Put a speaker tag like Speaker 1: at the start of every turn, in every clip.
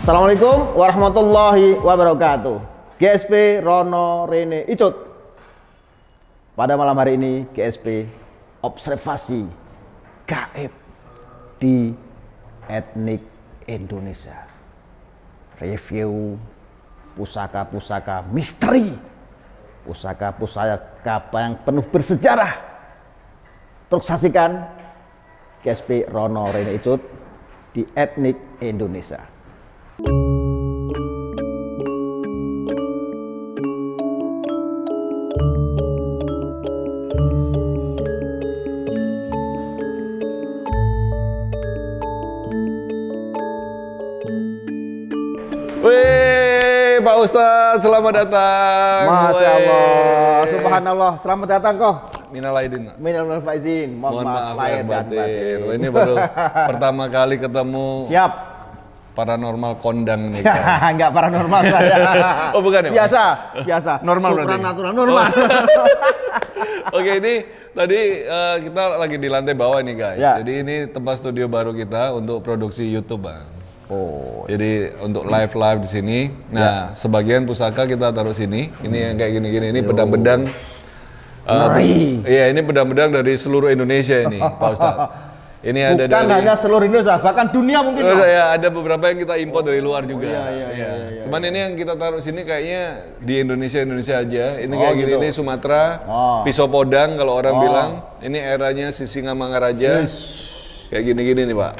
Speaker 1: Assalamualaikum warahmatullahi wabarakatuh. GSP Rono Rene Icut. Pada malam hari ini GSP observasi gaib di etnik Indonesia. Review pusaka-pusaka misteri, pusaka-pusaka yang penuh bersejarah. Terus saksikan GSP Rono Rene Icut di etnik Indonesia.
Speaker 2: Wih, Pak Ustadz, selamat datang.
Speaker 1: Masya Allah, subhanallah, selamat datang kok.
Speaker 2: Minal aidin.
Speaker 1: Minal faizin, mohon maaf lahir dan batin.
Speaker 2: Ini baru pertama kali ketemu.
Speaker 1: Siap.
Speaker 2: Paranormal kondang nih, guys.
Speaker 1: Enggak paranormal saya.
Speaker 2: Oh, bukan ya, Pak?
Speaker 1: Biasa.
Speaker 2: Normal berarti?
Speaker 1: Supranatural, normal.
Speaker 2: Oke, ini tadi kita lagi di lantai bawah nih, guys.
Speaker 1: Ya.
Speaker 2: Jadi ini tempat studio baru kita untuk produksi YouTube, Bang.
Speaker 1: Oh.
Speaker 2: Jadi untuk live di sini. Nah, sebagian pusaka kita taruh sini. Ini yang kayak gini-gini. Ini pedang-pedang. Iya, ini pedang-pedang dari seluruh Indonesia ini, Pak Ustadz. Ini ada
Speaker 1: Bukan hanya seluruh Indonesia, bahkan dunia mungkin.
Speaker 2: Ya, ada beberapa yang kita impor dari luar juga.
Speaker 1: Iya.
Speaker 2: Cuman ini yang kita taruh sini kayaknya di Indonesia aja. Ini kayak gini,
Speaker 1: gitu.
Speaker 2: ini Sumatera, pisau podang kalau orang bilang. Ini eranya Sisingamangaraja. Kayak gini-gini nih, Pak.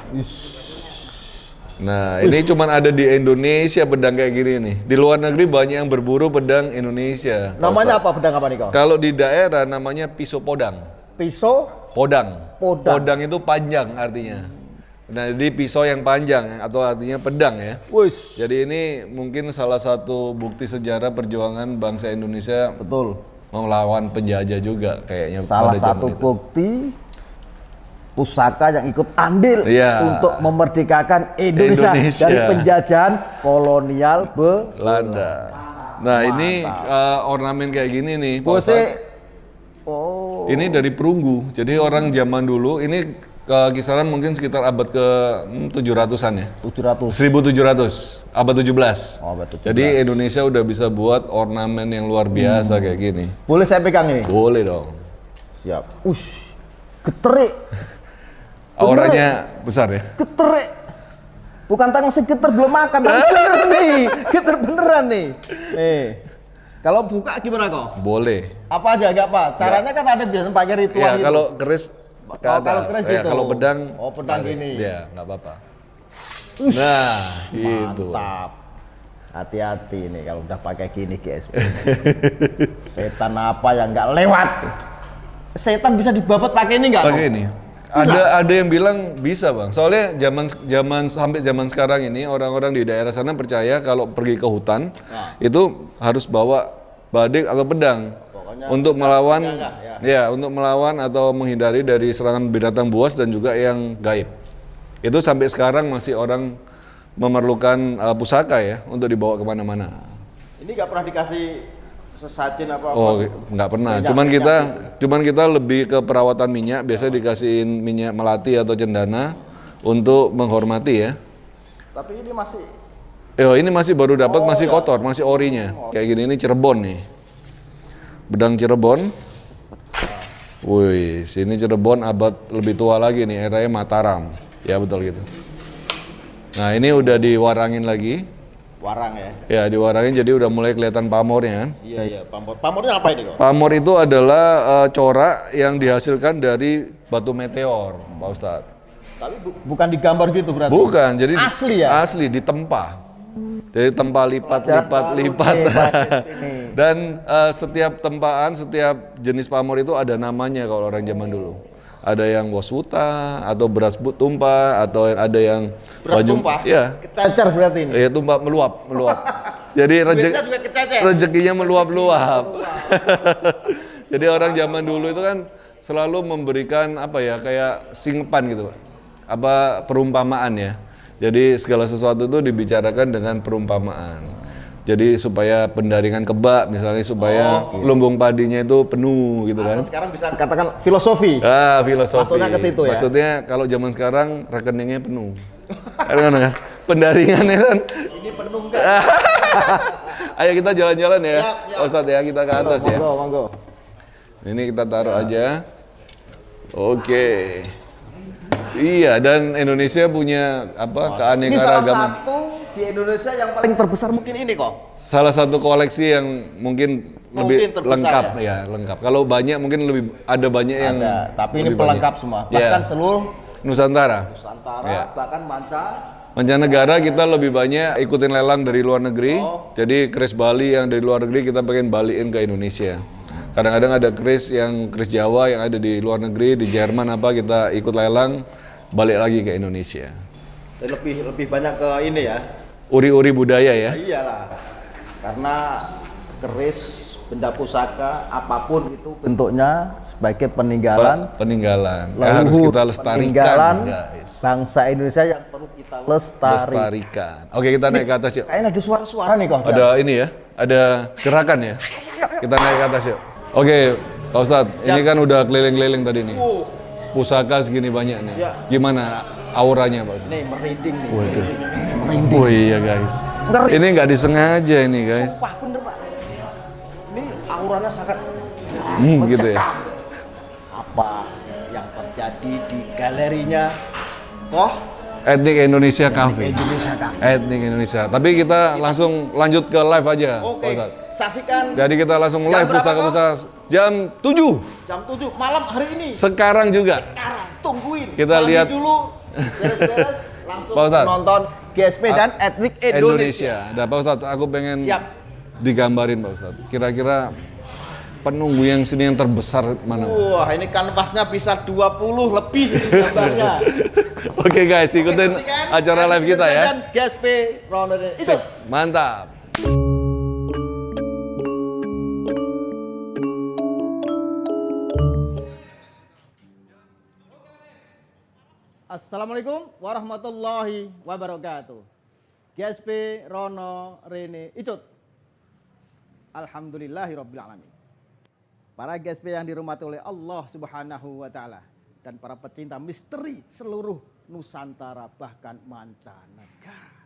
Speaker 2: Nah, ini cuman ada di Indonesia pedang kayak gini nih. Di luar negeri banyak yang berburu pedang Indonesia.
Speaker 1: Namanya apa pedang apa nih kau?
Speaker 2: Kalau di daerah namanya pisau podang.
Speaker 1: Pisau
Speaker 2: Podang.
Speaker 1: Podang.
Speaker 2: Podang itu panjang artinya. Nah, jadi pisau yang panjang atau artinya pedang ya.
Speaker 1: Wis.
Speaker 2: Jadi ini mungkin salah satu bukti sejarah perjuangan bangsa Indonesia
Speaker 1: Betul.
Speaker 2: melawan penjajah juga kayaknya.
Speaker 1: Salah
Speaker 2: pada zaman
Speaker 1: satu
Speaker 2: itu.
Speaker 1: bukti pusaka yang ikut andil untuk memerdekakan Indonesia dari penjajahan kolonial
Speaker 2: Belanda. Nah, ini ornamen kayak gini nih, Pak
Speaker 1: Bose.
Speaker 2: Ustadz. Ini dari perunggu. Jadi orang zaman dulu ini kisaran mungkin sekitar abad ke 700-an ya.
Speaker 1: 700.
Speaker 2: 1700, abad 17.
Speaker 1: Abad 17.
Speaker 2: Jadi Indonesia udah bisa buat ornamen yang luar biasa kayak gini.
Speaker 1: Boleh saya pegang ini?
Speaker 2: Boleh dong.
Speaker 1: Siap. Geterik.
Speaker 2: Auranya besar ya?
Speaker 1: Geterik. Bukan tangan segeter belum makan, bener nih. Geter beneran nih. Nih. Kalau buka gimana kok?
Speaker 2: Boleh.
Speaker 1: Apa aja enggak apa? Caranya kan ada biasanya pakai ritual
Speaker 2: Ya,
Speaker 1: gitu.
Speaker 2: kalau keris ke atas.
Speaker 1: Kalau keris gitu.
Speaker 2: Kalau pedang.
Speaker 1: pedang
Speaker 2: tarik.
Speaker 1: gini.
Speaker 2: Ya, nggak apa-apa. Nah, gitu.
Speaker 1: Mantap. Hati-hati nih kalau udah pakai gini guys. Setan apa yang nggak lewat? Setan bisa dibabat pakai ini nggak?
Speaker 2: Pakai ini. Ada yang bilang bisa, Bang. Soalnya sampai zaman sekarang ini orang-orang di daerah sana percaya kalau pergi ke hutan itu harus bawa badik atau pedang. Pokoknya untuk melawan untuk melawan atau menghindari dari serangan binatang buas dan juga yang gaib. Itu sampai sekarang masih orang memerlukan pusaka ya untuk dibawa kemana-mana.
Speaker 1: Ini nggak pernah dikasih sesajen apa-apa?
Speaker 2: Oh, nggak pernah. Cuman kita lebih ke perawatan minyak. Biasanya dikasihin minyak melati atau cendana untuk menghormati ya.
Speaker 1: Tapi ini masih.
Speaker 2: Ini masih baru dapat, masih kotor, masih orinya. Kayak gini, ini Cirebon nih. Bedang Cirebon. Wih, sini Cirebon abad lebih tua lagi nih, eranya Mataram. Ya betul gitu. Nah, ini udah diwarangin lagi.
Speaker 1: Warang ya?
Speaker 2: Ya, diwarangin jadi udah mulai kelihatan pamornya kan.
Speaker 1: Iya, pamor. Pamornya apa ini kok?
Speaker 2: Pamor itu adalah corak yang dihasilkan dari batu meteor, Pak Ustadz.
Speaker 1: Tapi bukan digambar gitu berarti?
Speaker 2: Bukan, jadi
Speaker 1: asli ya?
Speaker 2: Asli, ditempa. Jadi tempa lipat. Dan setiap tempaan, setiap jenis pamor itu ada namanya kalau orang zaman dulu. Ada yang waswuta, atau beras tumpah, atau ada yang
Speaker 1: beras tumpah?
Speaker 2: Iya.
Speaker 1: Kececer berarti ini?
Speaker 2: Iya, tumpah meluap. Jadi rezekinya meluap. Jadi orang zaman dulu itu kan selalu memberikan kayak singpan gitu, Pak. Perumpamaan ya. Jadi segala sesuatu itu dibicarakan dengan perumpamaan. Jadi supaya pendaringan kebak misalnya, supaya lumbung padinya itu penuh gitu kan.
Speaker 1: Sekarang bisa katakan filosofi.
Speaker 2: Filosofi.
Speaker 1: Maksudnya ke situ ya.
Speaker 2: Maksudnya kalau zaman sekarang rekeningnya penuh. pendaringannya kan.
Speaker 1: Ini penuh nggak?
Speaker 2: Ayo kita jalan-jalan ya,
Speaker 1: Siap.
Speaker 2: Ustadz ya, kita ke atas ya.
Speaker 1: Monggo.
Speaker 2: Ini kita taruh aja. Oke. Iya, dan Indonesia punya apa
Speaker 1: Ini salah
Speaker 2: keanekaragaman.
Speaker 1: satu di Indonesia yang paling terbesar mungkin ini kok.
Speaker 2: Salah satu koleksi yang mungkin lebih
Speaker 1: terbesar
Speaker 2: lengkap ya, lengkap. Kalau banyak mungkin lebih ada banyak yang
Speaker 1: Ada, tapi ini
Speaker 2: lebih
Speaker 1: pelengkap
Speaker 2: banyak.
Speaker 1: semua.
Speaker 2: Iya.
Speaker 1: Bahkan seluruh
Speaker 2: Nusantara.
Speaker 1: Nusantara,
Speaker 2: Ya.
Speaker 1: bahkan manca.
Speaker 2: Mancanegara kita lebih banyak ikutin lelang dari luar negeri. Jadi keris Bali yang dari luar negeri kita pengen balikin ke Indonesia. Kadang-kadang ada keris Jawa yang ada di luar negeri, di Jerman apa kita ikut lelang balik lagi ke Indonesia.
Speaker 1: Dan lebih banyak ke ini ya.
Speaker 2: Uri-uri budaya ya.
Speaker 1: Iyalah. Karena keris, benda pusaka apapun itu bentuknya sebagai peninggalan
Speaker 2: Peninggalan. Harus
Speaker 1: leluhur,
Speaker 2: kita lestarikan,
Speaker 1: peninggalan
Speaker 2: guys.
Speaker 1: bangsa Indonesia yang perlu kita
Speaker 2: Lestarikan. Oke, kita naik ke atas yuk.
Speaker 1: Kayaknya ada suara-suara nih kok.
Speaker 2: Ada ini ya, ada gerakan ya. Kita naik ke atas yuk. Oke, Pak Ustadz, ini kan udah keliling-keliling tadi nih. Pusaka segini banyak nih.
Speaker 1: Ya.
Speaker 2: Gimana auranya Pak Ustadz?
Speaker 1: Nih merinding nih.
Speaker 2: Waduh.
Speaker 1: Merinding.
Speaker 2: Oh iya guys.
Speaker 1: Ngeri.
Speaker 2: Ini nggak disengaja ini guys.
Speaker 1: Wah bener Pak. Ini auranya sangat
Speaker 2: Gitu ya.
Speaker 1: apa yang terjadi di galerinya
Speaker 2: Etnik Indonesia Cafe.
Speaker 1: Indonesia Cafe.
Speaker 2: Etnik Indonesia. Tapi kita langsung lanjut ke live aja, Pak
Speaker 1: Oke,
Speaker 2: Ustadz.
Speaker 1: saksikan
Speaker 2: Jadi kita langsung
Speaker 1: Jam
Speaker 2: live
Speaker 1: berapa,
Speaker 2: pusaka-pusaka jam 7
Speaker 1: jam 7 malam hari ini.
Speaker 2: sekarang juga.
Speaker 1: Sekarang tungguin.
Speaker 2: Kita
Speaker 1: Mandi
Speaker 2: lihat.
Speaker 1: dulu. Beres-beres langsung
Speaker 2: Pak Ustadz.
Speaker 1: nonton GSP dan Etnik Indonesia.
Speaker 2: Nah, Pak Ustadz, aku pengen
Speaker 1: Siap.
Speaker 2: digambarin Pak Ustadz. Kira-kira penunggu yang sini yang terbesar mana?
Speaker 1: Wah, ini kanvasnya bisa 20 lebih ini gambarnya.
Speaker 2: Oke guys, ikutin
Speaker 1: Oke, saksikan
Speaker 2: acara live
Speaker 1: Etnik
Speaker 2: kita
Speaker 1: Indonesia
Speaker 2: ya.
Speaker 1: Dan GSP Ronald itu.
Speaker 2: Sip, mantap.
Speaker 1: Assalamualaikum warahmatullahi wabarakatuh. GSP Rono Rene Icut. Alhamdulillahirabbil alamin. Para GSP yang dirahmati oleh Allah Subhanahu wa taala dan para pecinta misteri seluruh Nusantara bahkan mancanegara.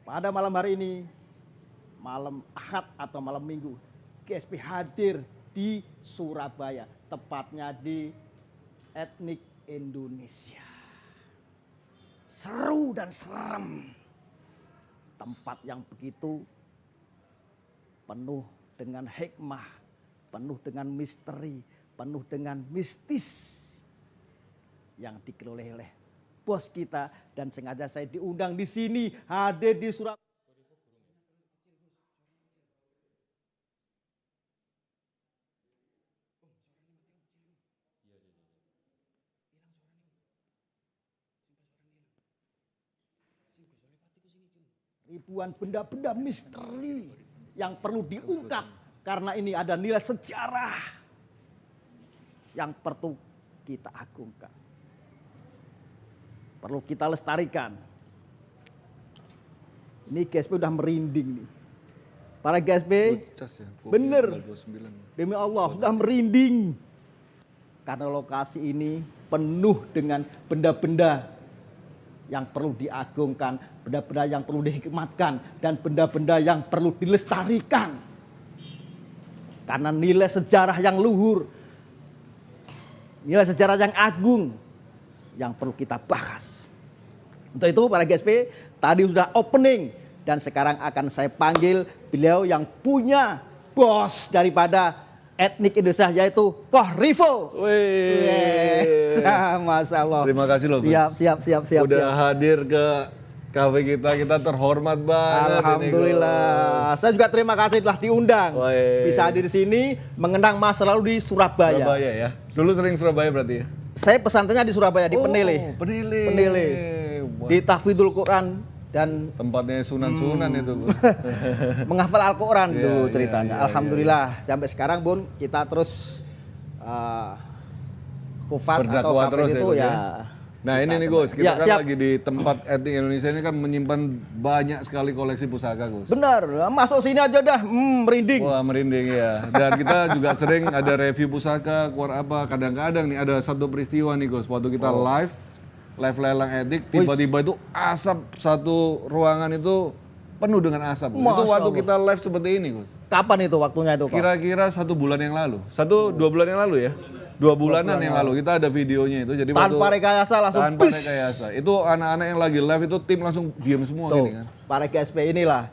Speaker 1: Pada malam hari ini, malam Ahad atau malam Minggu, GSP hadir di Surabaya, tepatnya di Etnik Indonesia. Seru dan serem. Tempat yang begitu penuh dengan hikmah, penuh dengan misteri, penuh dengan mistis yang dikelola oleh bos kita, dan sengaja saya diundang di sini, hadir di Surabaya. Ribuan benda-benda misteri yang perlu diungkap karena ini ada nilai sejarah yang perlu kita agungkan, perlu kita lestarikan. Ini GSP udah merinding nih. Para GSP, bener, demi Allah sudah merinding karena lokasi ini penuh dengan benda-benda yang perlu diagungkan, benda-benda yang perlu dihikmatkan, dan benda-benda yang perlu dilestarikan. Karena nilai sejarah yang luhur, nilai sejarah yang agung, yang perlu kita bahas. Untuk itu para GSP, tadi sudah opening, dan sekarang akan saya panggil beliau yang punya bos daripada Etnik Indonesia, yaitu Koh Rivo.
Speaker 2: Wih.
Speaker 1: Masya Allah.
Speaker 2: Terima kasih loh Gus.
Speaker 1: Siap.
Speaker 2: Udah hadir ke kafe kita terhormat banget.
Speaker 1: Alhamdulillah. Saya juga terima kasih telah diundang.
Speaker 2: Wih.
Speaker 1: Bisa hadir di sini mengenang masa lalu di Surabaya.
Speaker 2: Surabaya ya. Dulu sering Surabaya berarti ya?
Speaker 1: Saya pesantrennya di Surabaya, di Penele.
Speaker 2: Penele. Wah.
Speaker 1: Di Tahfidzul Quran dan
Speaker 2: Tempatnya sunan-sunan itu, Gus.
Speaker 1: menghafal Al-Quran
Speaker 2: Iya,
Speaker 1: dulu
Speaker 2: iya,
Speaker 1: ceritanya.
Speaker 2: iya,
Speaker 1: Alhamdulillah sampai sekarang Bun kita terus khufat atau
Speaker 2: Berdakwah
Speaker 1: kafir
Speaker 2: terus
Speaker 1: itu
Speaker 2: Gus,
Speaker 1: ya.
Speaker 2: Nah ini nih Gus, kita
Speaker 1: Ya,
Speaker 2: kan
Speaker 1: siap.
Speaker 2: lagi di tempat etnik Indonesia ini kan menyimpan banyak sekali koleksi pusaka Gus.
Speaker 1: Benar, masuk sini aja dah merinding.
Speaker 2: Wah merinding ya. Dan kita juga sering ada review pusaka, keluar apa. Kadang-kadang nih ada satu peristiwa nih Gus, waktu kita live live lelang etik, tiba-tiba itu asap satu ruangan itu penuh dengan asap. Itu waktu kita live seperti ini, Gus.
Speaker 1: Kapan itu waktunya itu, Kok?
Speaker 2: Kira-kira 1 bulan yang lalu. 2 bulan yang lalu ya. 2 bulanan yang lalu kita ada videonya itu. Jadi
Speaker 1: tanpa rekayasa langsung
Speaker 2: tanpa rekayasa. Itu anak-anak yang lagi live itu tim langsung diam semua gini kan.
Speaker 1: Para GSP inilah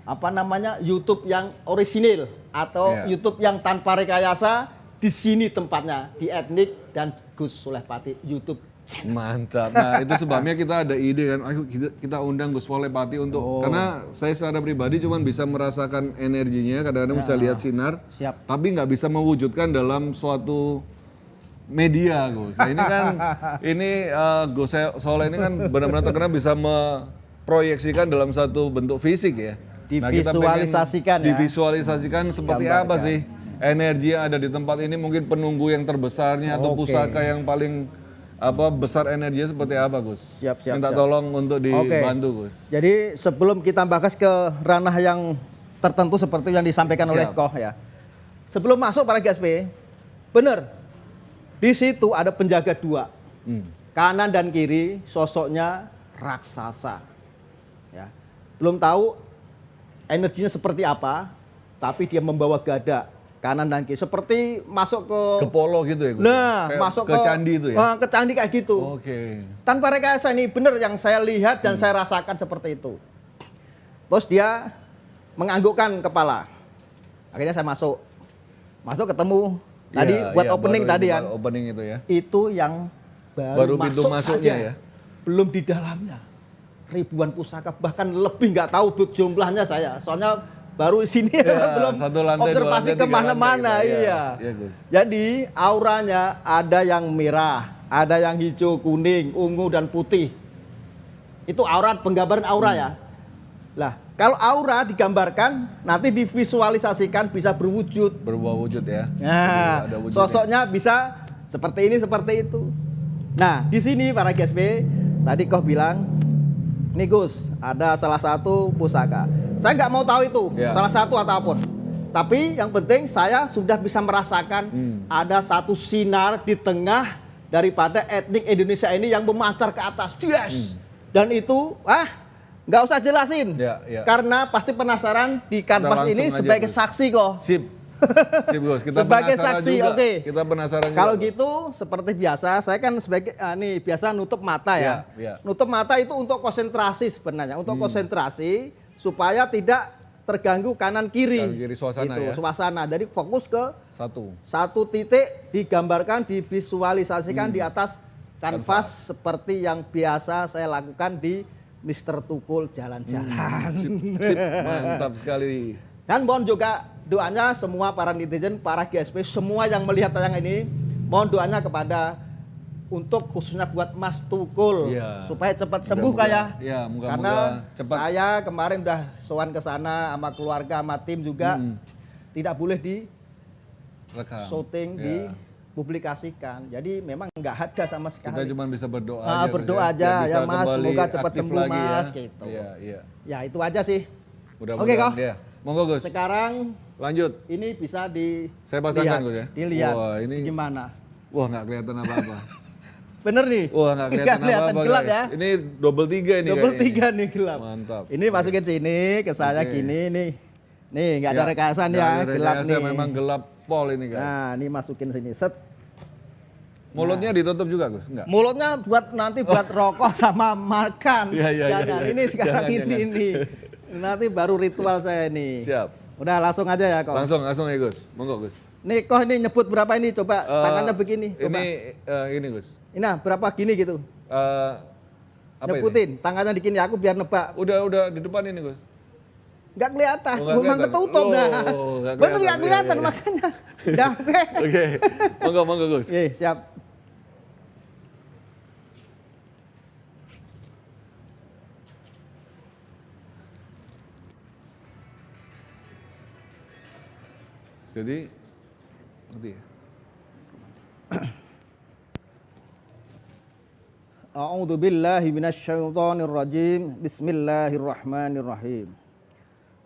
Speaker 1: apa namanya YouTube yang orisinil atau YouTube yang tanpa rekayasa. Di sini tempatnya di Etnik dan Gus Sulehpati YouTube.
Speaker 2: Mantap. Nah, itu sebabnya kita ada ide kan, ayo kita undang Gus Sulehpati untuk karena saya secara pribadi cuma bisa merasakan energinya, kadang-kadang bisa lihat sinar, tapi nggak bisa mewujudkan dalam suatu media, Gus. Nah, ini kan Gus Soleh ini kan benar-benar terkenal bisa memproyeksikan dalam satu bentuk fisik ya.
Speaker 1: Divisualisasikan
Speaker 2: ya. Divisualisasikan seperti apa sih energi yang ada di tempat ini, mungkin penunggu yang terbesarnya atau pusaka yang paling besar energinya seperti apa, Gus?
Speaker 1: Siap.
Speaker 2: Minta tolong untuk dibantu, Gus.
Speaker 1: Jadi sebelum kita bahas ke ranah yang tertentu seperti yang disampaikan oleh Koh ya. Sebelum masuk para GSP, benar. Di situ ada penjaga 2. Kanan dan kiri sosoknya raksasa. Ya. Belum tahu energinya seperti apa, tapi dia membawa gada kanan dan kiri seperti masuk ke
Speaker 2: polo gitu ya, Gus?
Speaker 1: Nah,
Speaker 2: kayak
Speaker 1: masuk
Speaker 2: ke candi itu ya.
Speaker 1: Ke candi kayak gitu. Tanpa rekayasa, ini benar yang saya lihat dan saya rasakan seperti itu. Terus dia menganggukkan kepala. Akhirnya saya masuk ketemu tadi buat opening tadi ya.
Speaker 2: Opening itu ya.
Speaker 1: Itu yang baru
Speaker 2: pintu masuknya
Speaker 1: saja,
Speaker 2: ya.
Speaker 1: Belum di dalamnya. Ribuan pusaka, bahkan lebih nggak tahu jumlahnya saya. Soalnya baru sini belum observasi kemana-mana, iya.
Speaker 2: Gus.
Speaker 1: Jadi auranya ada yang merah, ada yang hijau, kuning, ungu dan putih. Itu aura, penggambaran aura ya. Lah, kalau aura digambarkan nanti divisualisasikan bisa berwujud.
Speaker 2: Berubah wujud ya.
Speaker 1: Nah, sosoknya bisa seperti ini, seperti itu. Nah, di sini para GSP tadi Koh bilang, nih Gus, ada salah satu pusaka. Saya nggak mau tahu itu salah satu ataupun. Tapi yang penting saya sudah bisa merasakan ada satu sinar di tengah daripada etnik Indonesia ini yang memancar ke atas. Dan itu, nggak usah jelasin. Karena pasti penasaran di kanvas ini sebagai saksi kok.
Speaker 2: Sip Gus, kita
Speaker 1: sebagai saksi, oke.
Speaker 2: Kita penasaran.
Speaker 1: Kalau gitu seperti biasa, saya kan sebagai biasa nutup mata ya. Nutup mata itu untuk konsentrasi sebenarnya, untuk konsentrasi supaya tidak terganggu kanan kiri
Speaker 2: suasana
Speaker 1: gitu,
Speaker 2: ya.
Speaker 1: Suasana. Jadi fokus ke satu titik, digambarkan, divisualisasikan di atas kanvas seperti yang biasa saya lakukan di Mr. Tukul jalan-jalan.
Speaker 2: Sip, mantap sekali.
Speaker 1: Dan mohon juga doanya semua para netizen, para GSP, semua yang melihat tayangan ini, mohon doanya kepada untuk khususnya buat Mas Tukul supaya cepat sembuh kayak. Karena cepat. Saya kemarin udah sowan ke sana sama keluarga, sama tim juga tidak boleh di syuting, dipublikasikan. Jadi memang nggak ada sama sekali.
Speaker 2: Kita cuma bisa berdoa
Speaker 1: aja. Berdoa aja ya Mas, semoga cepat sembuh Mas gitu. Ya itu aja sih. Oke Kak.
Speaker 2: Monggo Gus.
Speaker 1: Sekarang
Speaker 2: lanjut.
Speaker 1: Ini bisa
Speaker 2: saya pasangkan Gus ya.
Speaker 1: Dilihat.
Speaker 2: Wah, ini
Speaker 1: gimana?
Speaker 2: Wah, nggak kelihatan apa-apa.
Speaker 1: Bener nih.
Speaker 2: Wah, nggak kelihatan apa-apa.
Speaker 1: Gelap ya.
Speaker 2: Ini double 3 ini.
Speaker 1: Double 3 nih gelap.
Speaker 2: Mantap.
Speaker 1: Ini masukin sini ke saya gini nih. Nih nggak ada rekasan ya, gelap nih.
Speaker 2: Memang gelap pol ini kan.
Speaker 1: Nah, ini masukin sini. Set.
Speaker 2: Mulutnya ditutup juga Gus? Enggak.
Speaker 1: Mulutnya buat nanti buat rokok sama makan.
Speaker 2: Jangan.
Speaker 1: Ini sekarang ini. Nanti baru ritual saya nih.
Speaker 2: Siap.
Speaker 1: Udah langsung aja ya Kok.
Speaker 2: Langsung ya Gus. Monggo Gus.
Speaker 1: Nih Koh ini nyebut berapa ini? Coba tangannya begini. Coba.
Speaker 2: Ini Gus.
Speaker 1: Nah, berapa gini gitu?
Speaker 2: Apa
Speaker 1: nyebutin,
Speaker 2: ini?
Speaker 1: Tangannya dikini aku biar nebak.
Speaker 2: Udah di depan ini Gus.
Speaker 1: Nggak kelihatan,
Speaker 2: memang
Speaker 1: ketutup dah. Betul nggak kelihatan makanya. Dah,
Speaker 2: Oke. Monggo Gus.
Speaker 1: Siap.
Speaker 2: Jadi, ngerti ya?
Speaker 1: A'udzu billahi minasyaitonir rajim. Bismillahirrahmanirrahim.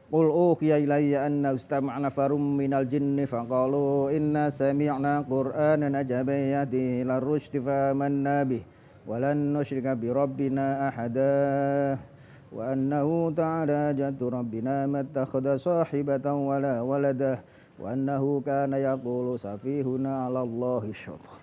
Speaker 1: Qul uhiya ilayya anna istam'a nafarum minal jinni faqalu inna sami'na qur'anan ajaban yahdi ila rusydi famanna bih ولن نشرك بربنا أحدا وأنه تعالى جد ربنا ما اتخذ صاحبة ولا ولدا وأنه كان يقول سفيهنا على الله شططا.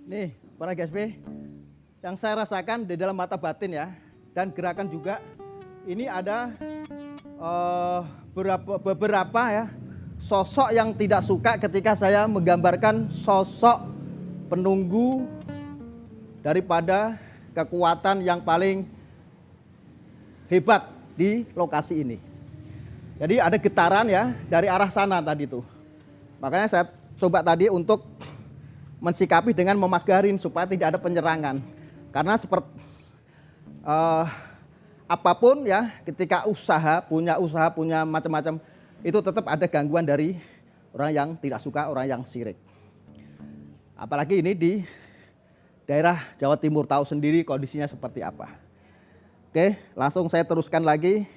Speaker 1: Nih, para GSP, yang saya rasakan di dalam mata batin ya, dan gerakan juga, ini ada beberapa ya sosok yang tidak suka ketika saya menggambarkan sosok penunggu daripada kekuatan yang paling hebat di lokasi ini. Jadi ada getaran ya dari arah sana tadi tuh. Makanya saya coba tadi untuk mensikapi dengan memagarin supaya tidak ada penyerangan. Karena seperti apapun ya, ketika punya macam-macam, itu tetap ada gangguan dari orang yang tidak suka, orang yang syirik. Apalagi ini di daerah Jawa Timur, tahu sendiri kondisinya seperti apa. Oke, langsung saya teruskan lagi.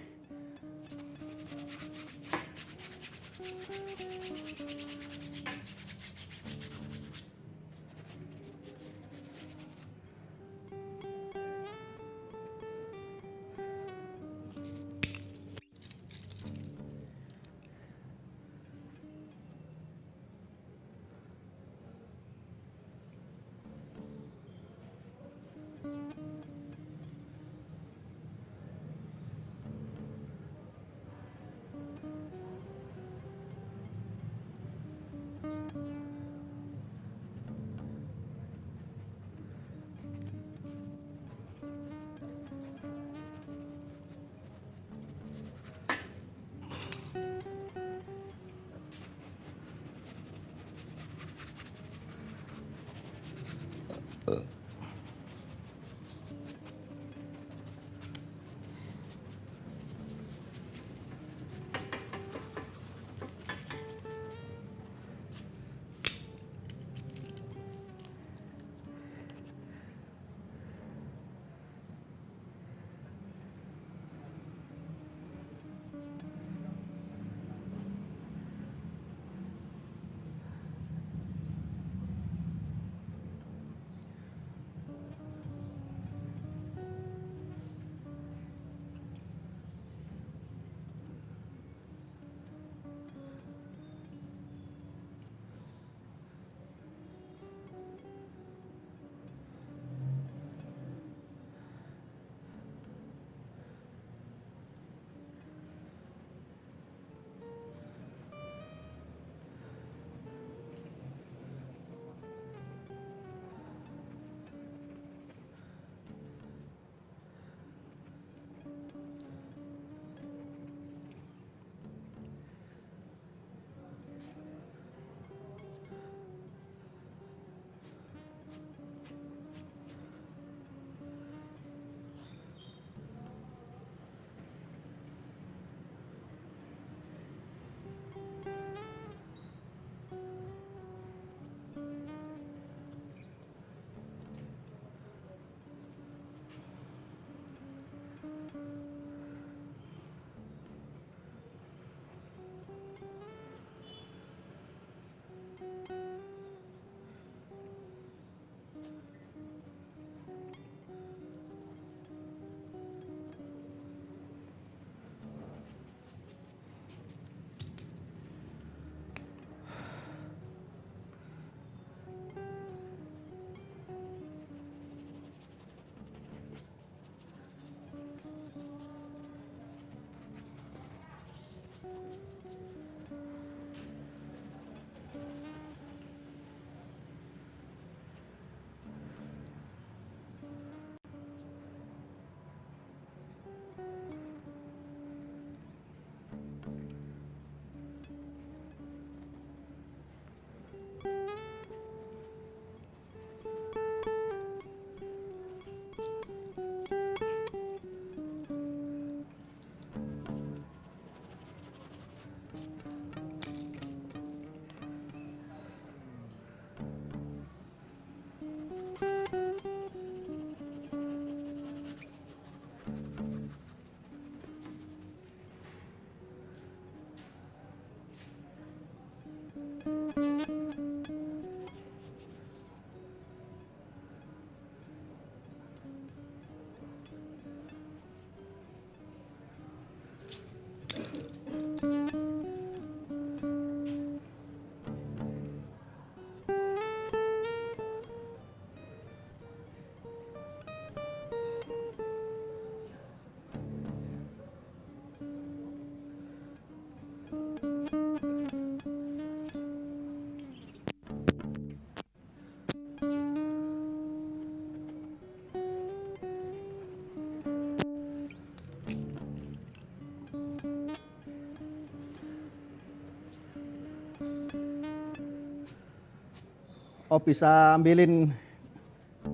Speaker 1: Oh bisa ambilin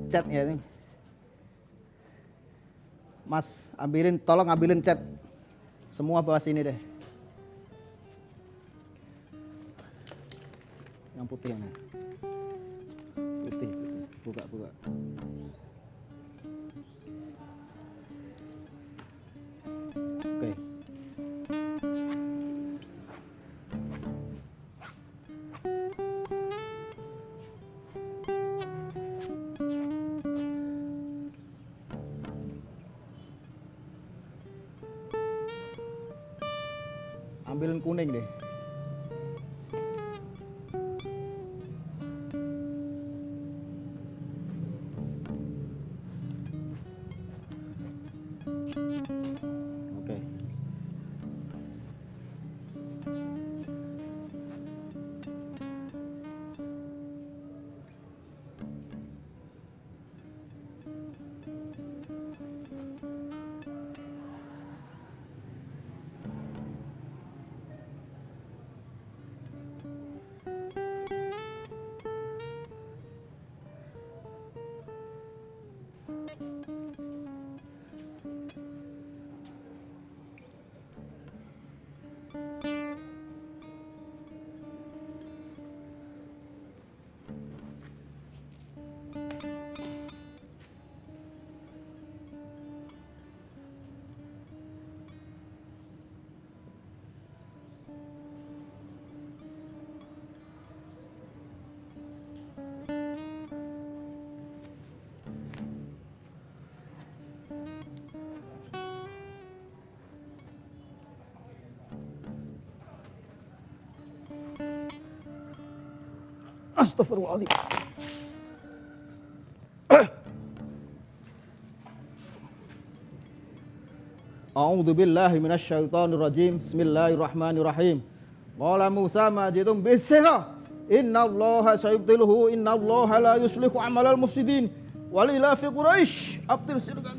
Speaker 1: catnya ini. Mas, tolong ambilin cat. Semua bawa sini deh. Yang putih yang ini. Putih. Buka. Oke. Ambilin kuning deh. Oke. Astagfirullahaladzim. A'udzu billahi minasyaitonir rajim. Bismillahirrahmanirrahim. Qala Musa ma jitum bisira. Innallaha sayubtiluhu innallaha la yuslihu amalal mufsidin. Wal ila fi Quraisy abtil sirkan.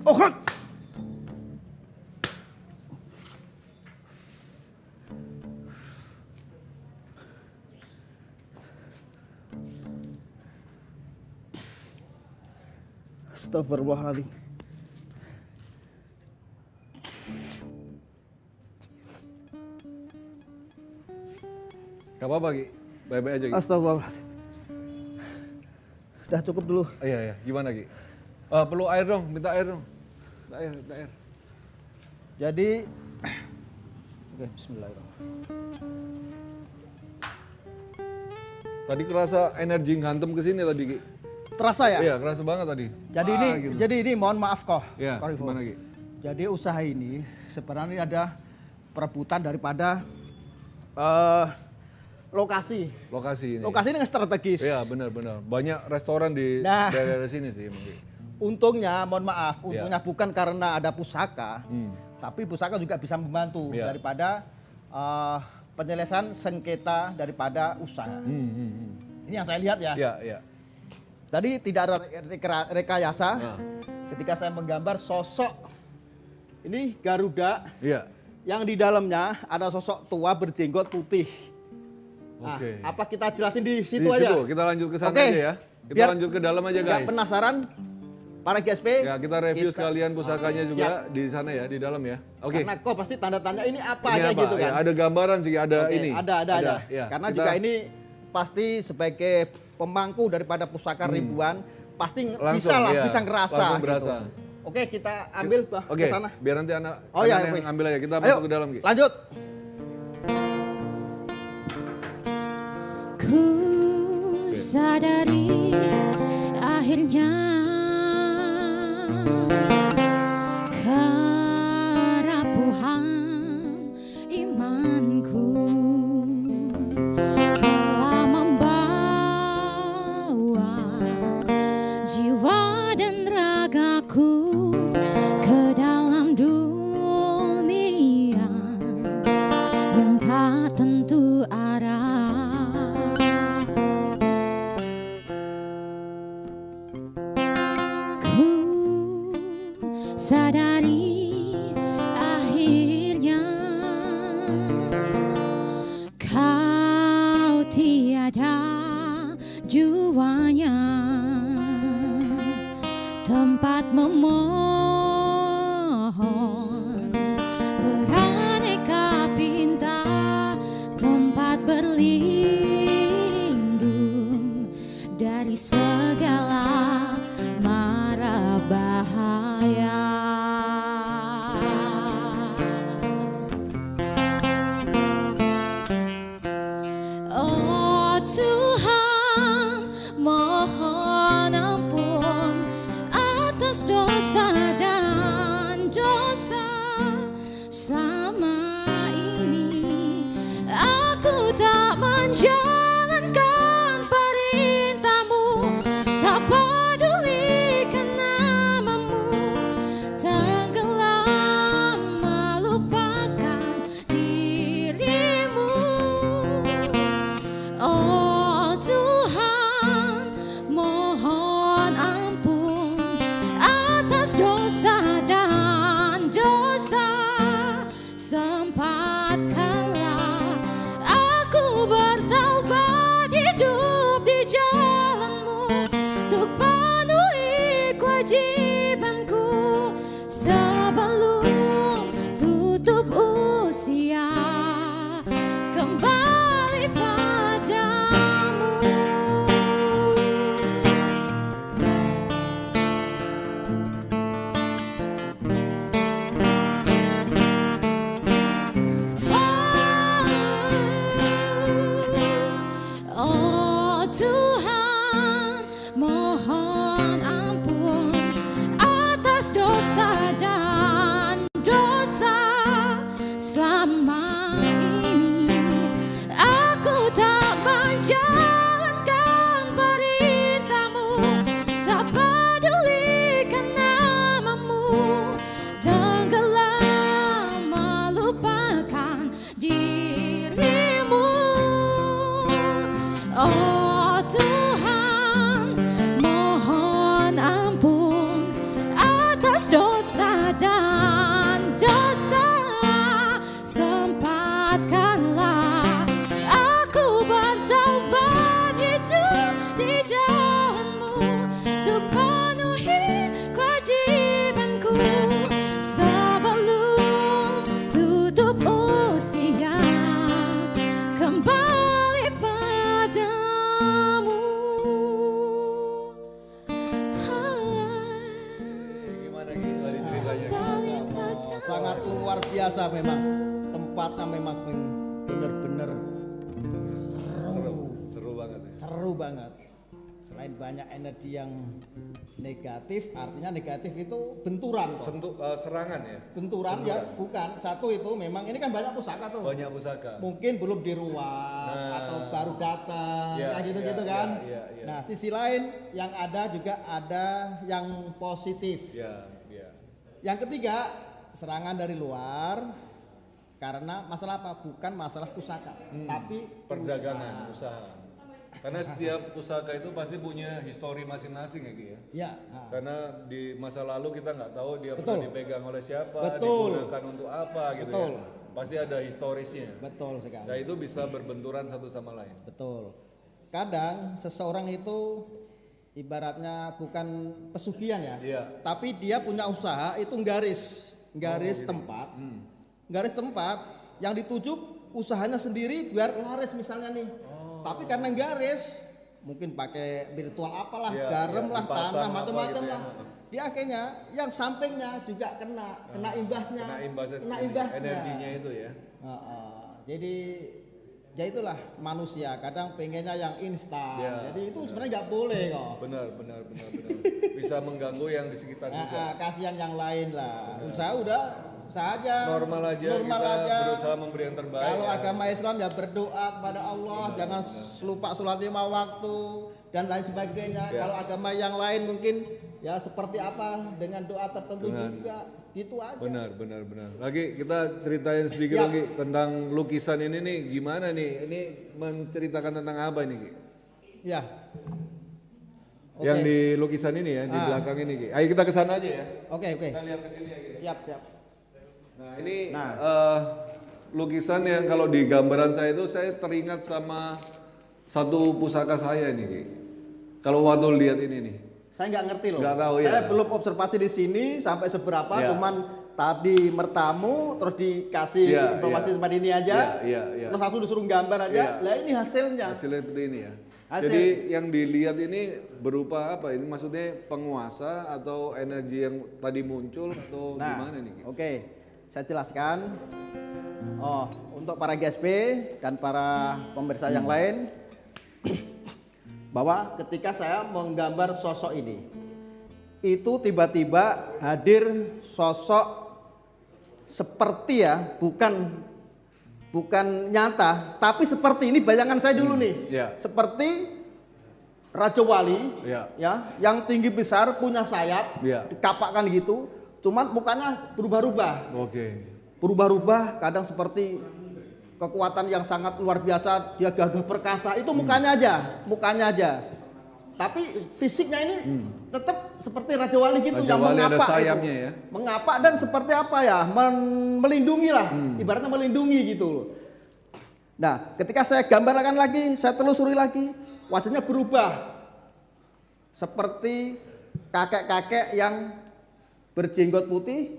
Speaker 1: Ukhud. Astagfirullahaladzim.
Speaker 2: Gak apa-apa Ki, baik-baik aja Ki.
Speaker 1: Astagfirullahaladzim. Udah cukup dulu.
Speaker 2: Iya, gimana Ki? Perlu air dong, minta air dong. Minta air.
Speaker 1: Jadi, oke, bismillahirrahmanirrahim.
Speaker 2: Tadi kerasa energi ngantem ke sini tadi Ki.
Speaker 1: Terasa ya?
Speaker 2: Iya, kerasa banget tadi.
Speaker 1: Jadi ini mohon maaf kok.
Speaker 2: Iya, gimana Ki?
Speaker 1: Jadi usaha ini sebenarnya ada perebutan daripada lokasi.
Speaker 2: Lokasi ini.
Speaker 1: Lokasi ini strategis.
Speaker 2: Iya, benar. Banyak restoran di daerah sini sih.
Speaker 1: Untungnya, mohon maaf, untungnya bukan karena ada pusaka, tapi pusaka juga bisa membantu daripada penyelesaian sengketa daripada usaha. Ini yang saya lihat ya.
Speaker 2: Iya.
Speaker 1: Tadi tidak ada rekayasa ketika saya menggambar sosok ini Garuda yang di dalamnya ada sosok tua berjenggot putih. Nah, apa kita jelasin di situ aja?
Speaker 2: Kita lanjut ke sana aja ya. Kita lanjut ke dalam aja guys.
Speaker 1: Penasaran para GSP?
Speaker 2: Ya, kita review sekalian pusakanya juga di sana ya, di dalam ya.
Speaker 1: Karena kok pasti tanda tanya ini apa aja gitu kan.
Speaker 2: Ya, ada gambaran sih, ada ini.
Speaker 1: Ada.
Speaker 2: Ya,
Speaker 1: karena juga ini pasti sebagai pemangku daripada pusaka ribuan pasti bisa ngerasa
Speaker 2: langsung berasa.
Speaker 1: Gitu. Oke, kita ambil ke sana.
Speaker 2: Biar nanti anak yang ambil aja. Kita masuk ke dalam.
Speaker 1: Lanjut.
Speaker 3: Ku sadari akhirnya kerapuhan imanku telah membawa jiwa dan ragaku ke dalam dunia yang tak tentu arah. tujuannya, tempat memohon beraneka pinta, tempat berlindung dari segala mara bahaya. Oh Tuhan, mohon ampun atas dosa dan dosa selama ini. Aku tak menjalankan perintah-Mu, tak pedulikan namamu, tenggelam melupakan dirimu. Oh Tuhan, mohon ampun atas dosa dan dosa. Sempatkanlah aku bertaubat, hidup di jalan-Mu, untuk penuhi kewajibanku sebelum tutup usia, kembali padamu. Oh Tuhan, mohon ampun atas dosa dan dosa selama ini. Aku tak menjalankan perintah-Mu, tak pedulikan namamu, tenggelam melupakan dirimu. Oh Tuhan, mohon ampun atas dosa dan dosa. Sempatkanlah aku bertaubat, hidup di jalan-Mu, untuk penuhi kewajibanku sebelum tutup usia, kembali padamu.
Speaker 2: Gimana gitu tadi ceritanya?
Speaker 3: Kembali padamu.
Speaker 1: Sangat luar biasa memang. Tempatnya memang benar-benar
Speaker 2: Seru banget ya.
Speaker 1: seru banget. Selain banyak energi yang negatif, artinya negatif itu benturan kok.
Speaker 2: Serangan ya.
Speaker 1: Benturan ya, bukan. Satu itu memang ini kan banyak pusaka tuh.
Speaker 2: Banyak pusaka.
Speaker 1: Mungkin belum diruat
Speaker 2: Nah.
Speaker 1: atau baru datang,
Speaker 2: Ya,
Speaker 1: kayak gitu-gitu
Speaker 2: ya,
Speaker 1: kan.
Speaker 2: ya, ya.
Speaker 1: Nah, sisi lain yang ada juga ada yang positif.
Speaker 2: Ya, ya.
Speaker 1: Yang ketiga, serangan dari luar karena masalah apa? Bukan masalah pusaka, tapi
Speaker 2: Perdagangan, usaha. Karena setiap pusaka itu pasti punya histori masing-masing ya Ki ya.
Speaker 1: Ya, nah,
Speaker 2: Karena di masa lalu kita nggak tahu dia
Speaker 1: Betul.
Speaker 2: pernah dipegang oleh siapa,
Speaker 1: Betul.
Speaker 2: digunakan untuk apa gitu
Speaker 1: Betul.
Speaker 2: ya. Pasti ada historisnya.
Speaker 1: betul sekali.
Speaker 2: Nah itu bisa berbenturan satu sama lain.
Speaker 1: Betul. Kadang seseorang itu ibaratnya bukan pesugihan ya,
Speaker 2: Iya.
Speaker 1: tapi dia punya usaha itu garis tempat, garis tempat yang dituju usahanya sendiri biar laris misalnya nih. Tapi karena garis mungkin pakai virtual apalah,
Speaker 2: Iya,
Speaker 1: garam
Speaker 2: iya,
Speaker 1: lah,
Speaker 2: dipasang
Speaker 1: tanah
Speaker 2: apa
Speaker 1: macam-macam
Speaker 2: gitu ya.
Speaker 1: lah. Dia akhirnya yang sampingnya juga kena imbasnya,
Speaker 2: Kena imbasnya,
Speaker 1: kena
Speaker 2: sendiri,
Speaker 1: imbasnya.
Speaker 2: energinya itu ya.
Speaker 1: Jadi ya itulah manusia kadang pengennya yang instan.
Speaker 2: Ya,
Speaker 1: Jadi itu sebenarnya nggak boleh kok.
Speaker 2: Benar. Bisa mengganggu yang di sekitar juga.
Speaker 1: Kasihan yang lain lah. Usaha aja.
Speaker 2: Normal aja, kita berusaha memberi yang terbaik.
Speaker 1: Kalau
Speaker 2: ya.
Speaker 1: agama Islam ya berdoa kepada Allah, jangan lupa sholat 5 waktu dan lain sebagainya.
Speaker 2: Ya.
Speaker 1: Kalau agama yang lain mungkin ya seperti apa dengan doa tertentu juga. Gitu aja.
Speaker 2: Benar. Lagi kita ceritain sedikit
Speaker 1: Siap.
Speaker 2: lagi tentang lukisan ini nih, gimana nih? Ini menceritakan tentang apa ini, Ki?
Speaker 1: Ya. Oke.
Speaker 2: Yang di lukisan ini ya, di belakang ini, Ki. Ayo kita ke sana aja ya.
Speaker 1: Oke.
Speaker 2: Kita lihat ke sini ya, Ki.
Speaker 1: Siap.
Speaker 2: Nah, ini lukisan yang kalau di gambaran saya itu saya teringat sama satu pusaka saya ini, Ki. Kalau waktu lihat ini nih,
Speaker 1: Saya nggak ngerti loh.
Speaker 2: Nggak tahu,
Speaker 1: Saya
Speaker 2: ya.
Speaker 1: belum observasi di sini sampai seberapa,
Speaker 2: Ya.
Speaker 1: cuman tadi mertamu terus dikasih
Speaker 2: Ya,
Speaker 1: informasi
Speaker 2: ya.
Speaker 1: seperti ini aja.
Speaker 2: Ya.
Speaker 1: Terus aku disuruh gambar aja.
Speaker 2: Ya.
Speaker 1: Lah ini hasilnya.
Speaker 2: Hasilnya seperti ini ya.
Speaker 1: Hasil.
Speaker 2: Jadi yang dilihat ini berupa apa? Ini maksudnya penguasa atau energi yang tadi muncul atau
Speaker 1: Nah,
Speaker 2: gimana nih?
Speaker 1: Oke, saya jelaskan. Oh, untuk para GSP dan para pemirsa yang lain, bahwa ketika saya menggambar sosok ini, itu tiba-tiba hadir sosok seperti ya, bukan nyata, tapi seperti ini bayangan saya dulu nih,
Speaker 2: Ya.
Speaker 1: seperti Raja Wali,
Speaker 2: Ya.
Speaker 1: yang tinggi besar punya sayap,
Speaker 2: Ya.
Speaker 1: dikapakkan gitu, cuman mukanya berubah-ubah,
Speaker 2: Oke.
Speaker 1: kadang seperti kekuatan yang sangat luar biasa, dia gagah perkasa, itu mukanya aja. Tapi fisiknya ini tetap seperti Raja Wali gitu,
Speaker 2: Raja
Speaker 1: yang
Speaker 2: Wali ada
Speaker 1: mengapak
Speaker 2: sayapnya
Speaker 1: gitu.
Speaker 2: ya.
Speaker 1: Mengapak dan seperti apa ya, melindungi lah, ibaratnya melindungi gitu loh. Nah, ketika saya gambarkan lagi, saya telusuri lagi, wajahnya berubah. Seperti kakek-kakek yang berjenggot putih,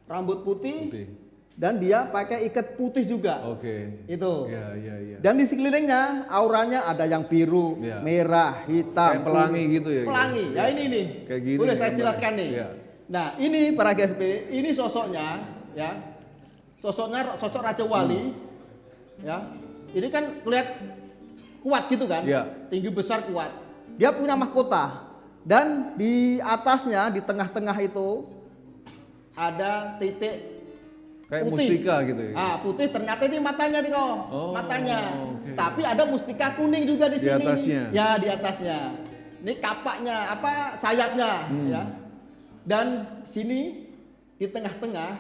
Speaker 1: rambut putih. Dan dia pakai ikat putih juga.
Speaker 2: Oke.
Speaker 1: Itu.
Speaker 2: Ya.
Speaker 1: Dan di sekelilingnya auranya ada yang biru,
Speaker 2: Ya.
Speaker 1: merah, hitam,
Speaker 2: Kayak pelangi
Speaker 1: kuning.
Speaker 2: gitu ya,
Speaker 1: Pelangi.
Speaker 2: gitu.
Speaker 1: Ya
Speaker 2: Ya.
Speaker 1: ini nih.
Speaker 2: Kayak gini
Speaker 1: Boleh saya
Speaker 2: gambarnya.
Speaker 1: jelaskan nih.
Speaker 2: Ya.
Speaker 1: Nah, ini para GSP, ini sosoknya ya. Sosok Raja Wali. Ya. Ini kan kelihatan kuat gitu kan?
Speaker 2: Ya.
Speaker 1: Tinggi besar kuat. Dia punya mahkota. Dan di atasnya, di tengah-tengah itu ada titik
Speaker 2: Kayak
Speaker 1: putih.
Speaker 2: mustika gitu ya.
Speaker 1: Putih, ternyata ini matanya nih kok.
Speaker 2: Oh,
Speaker 1: Matanya.
Speaker 2: oke.
Speaker 1: Tapi ada mustika kuning juga di
Speaker 2: Di
Speaker 1: sini.
Speaker 2: atasnya.
Speaker 1: Ya, di atasnya. Ini kapaknya, sayapnya ya. Dan sini di tengah-tengah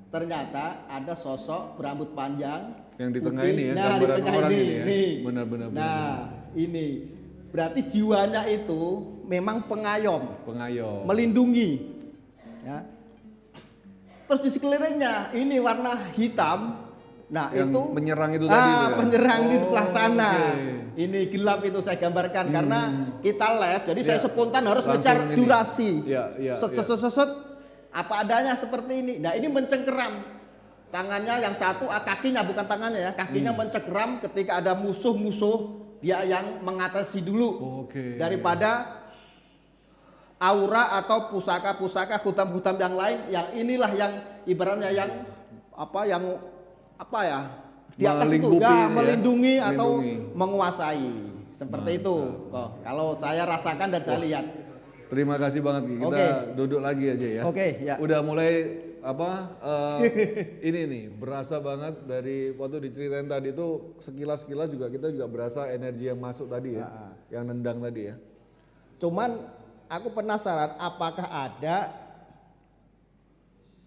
Speaker 1: ternyata ada sosok berambut panjang
Speaker 2: Yang di tengah
Speaker 1: putih.
Speaker 2: ini ya,
Speaker 1: Nah, di
Speaker 2: gambaran
Speaker 1: tengah
Speaker 2: orang
Speaker 1: ini.
Speaker 2: ini ya.
Speaker 1: Nih.
Speaker 2: Benar.
Speaker 1: Nah, ini berarti jiwanya itu memang pengayom,
Speaker 2: Pengayom.
Speaker 1: melindungi. Ya. Terus di sekelilingnya ini warna hitam. Nah,
Speaker 2: Yang
Speaker 1: itu
Speaker 2: menyerang itu tadi itu ya?
Speaker 1: penyerang di sebelah
Speaker 2: Oh,
Speaker 1: sana.
Speaker 2: oke.
Speaker 1: Ini gelap itu saya gambarkan karena kita live, jadi saya
Speaker 2: Ya.
Speaker 1: spontan harus
Speaker 2: Langsung
Speaker 1: ngejar
Speaker 2: ini.
Speaker 1: durasi.
Speaker 2: Ya.
Speaker 1: Set, apa adanya seperti ini. Nah, ini mencengkeram. Tangannya yang satu, kakinya bukan tangannya ya, kakinya mencengkeram ketika ada musuh-musuh, dia yang mengatasi dulu.
Speaker 2: Oke.
Speaker 1: Daripada aura atau pusaka-pusaka hutam-hutam yang lain, yang inilah yang ibaratnya yang di atas itu
Speaker 2: Melingkupi
Speaker 1: ya,
Speaker 2: ya.
Speaker 1: melindungi atau
Speaker 2: Melindungi.
Speaker 1: menguasai seperti itu. Oh, kalau saya rasakan dan saya lihat.
Speaker 2: Terima kasih banget Ki. Kita
Speaker 1: Oke.
Speaker 2: duduk lagi aja ya.
Speaker 1: Oke, ya.
Speaker 2: Udah mulai ini nih berasa banget dari waktu diceritain tadi itu sekilas-kilas juga kita juga berasa energi yang masuk tadi ya, yang nendang tadi ya.
Speaker 1: Cuman aku penasaran apakah ada